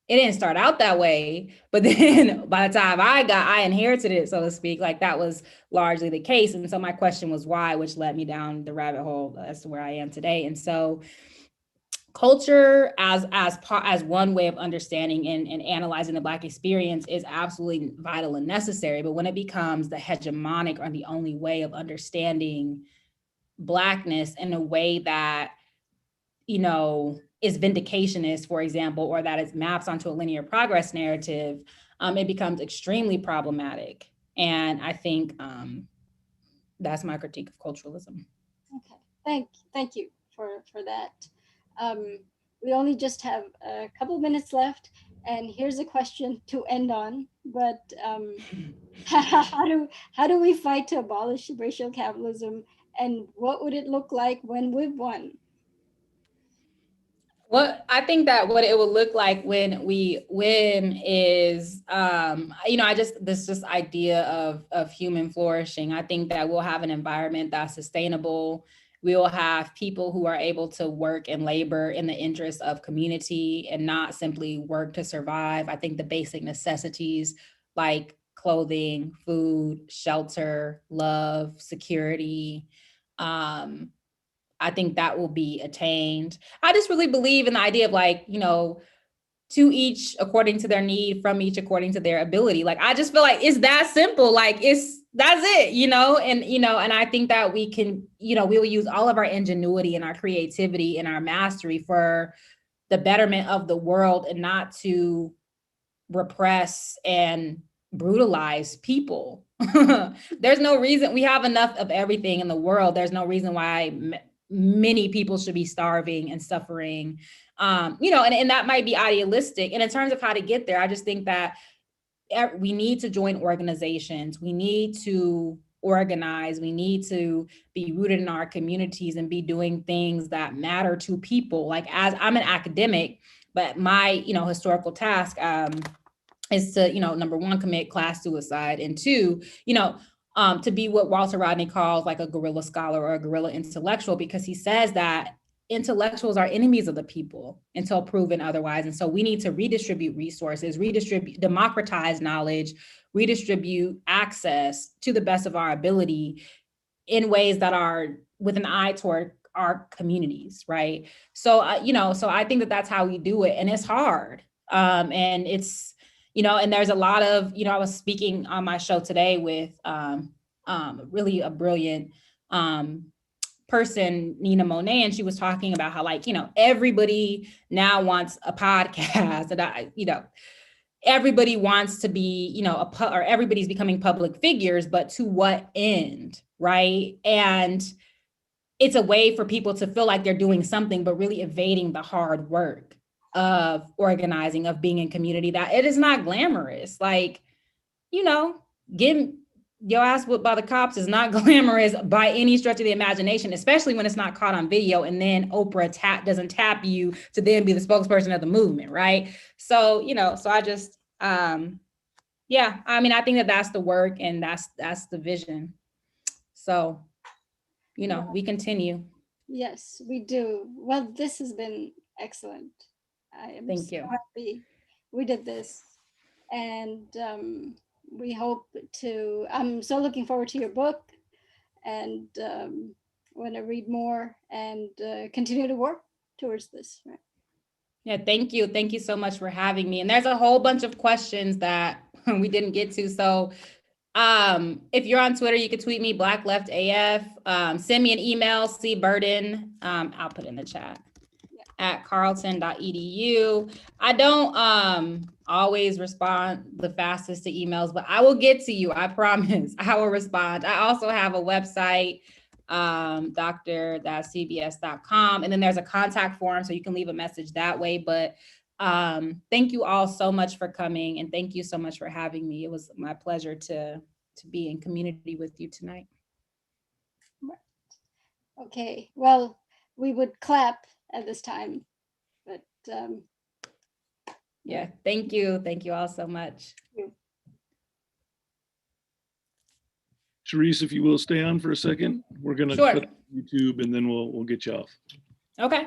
It didn't start out that way, but then by the time I inherited it, so to speak, like that was largely the case. And so my question was why, which led me down the rabbit hole as to where I am today. And so culture as one way of understanding and analyzing the Black experience is absolutely vital and necessary. But when it becomes the hegemonic or the only way of understanding Blackness in a way that, is vindicationist, for example, or that it maps onto a linear progress narrative, it becomes extremely problematic. And I think that's my critique of culturalism. Okay, thank you for that. We only just have a couple minutes left, and here's a question to end on. But how do we fight to abolish racial capitalism, and what would it look like when we've won? What I think that what it will look like when we win is, this idea of human flourishing. I think that we'll have an environment that's sustainable. We will have people who are able to work and labor in the interest of community and not simply work to survive. I think the basic necessities like clothing, food, shelter, love, security, I think that will be attained. I just really believe in the idea of like, to each according to their need, from each according to their ability. Like, I just feel like it's that simple. Like that's it, and I think that we can, we will use all of our ingenuity and our creativity and our mastery for the betterment of the world and not to repress and brutalize people. There's no reason, we have enough of everything in the world. There's no reason why many people should be starving and suffering, and that might be idealistic. And in terms of how to get there, I just think that we need to join organizations. We need to organize. We need to be rooted in our communities and be doing things that matter to people. Like, as I'm an academic, but my, historical task is to, number one, commit class suicide, and two, to be what Walter Rodney calls like a guerrilla scholar or a guerrilla intellectual, because he says that intellectuals are enemies of the people until proven otherwise. And so we need to redistribute resources, democratize knowledge, redistribute access to the best of our ability in ways that are with an eye toward our communities, right? So, so I think that that's how we do it. And it's hard. And it's, and there's a lot of, I was speaking on my show today with really a brilliant person, Nina Monet, and she was talking about how, like, everybody now wants a podcast, and everybody wants to be, or everybody's becoming public figures, but to what end, right? And it's a way for people to feel like they're doing something, but really evading the hard work of organizing, of being in community, that it is not glamorous. Like, getting your ass whipped by the cops is not glamorous by any stretch of the imagination, especially when it's not caught on video, and then Oprah doesn't tap you to then be the spokesperson of the movement, right? So, so I just, I think that that's the work, and that's the vision. So, we continue. Yes, we do. Well, this has been excellent. I am Thank you. happy we did this, and we hope to. I'm so looking forward to your book, and want to read more and continue to work towards this. Right? Yeah, thank you. Thank you so much for having me. And there's a whole bunch of questions that we didn't get to. So if you're on Twitter, you can tweet me, Black Left AF. Send me an email, cburden, I'll put it in the chat, at carleton.edu. I don't always respond the fastest to emails, but I will get to you. I promise I will respond. I also have a website, dr.cbs.com. And then there's a contact form, so you can leave a message that way. But thank you all so much for coming, and thank you so much for having me. It was my pleasure to be in community with you tonight. Okay, well, we would clap at this time, but yeah, thank you all so much. Charisse, if you will stay on for a second, we're gonna Sure. cut YouTube and then we'll get you off. Okay.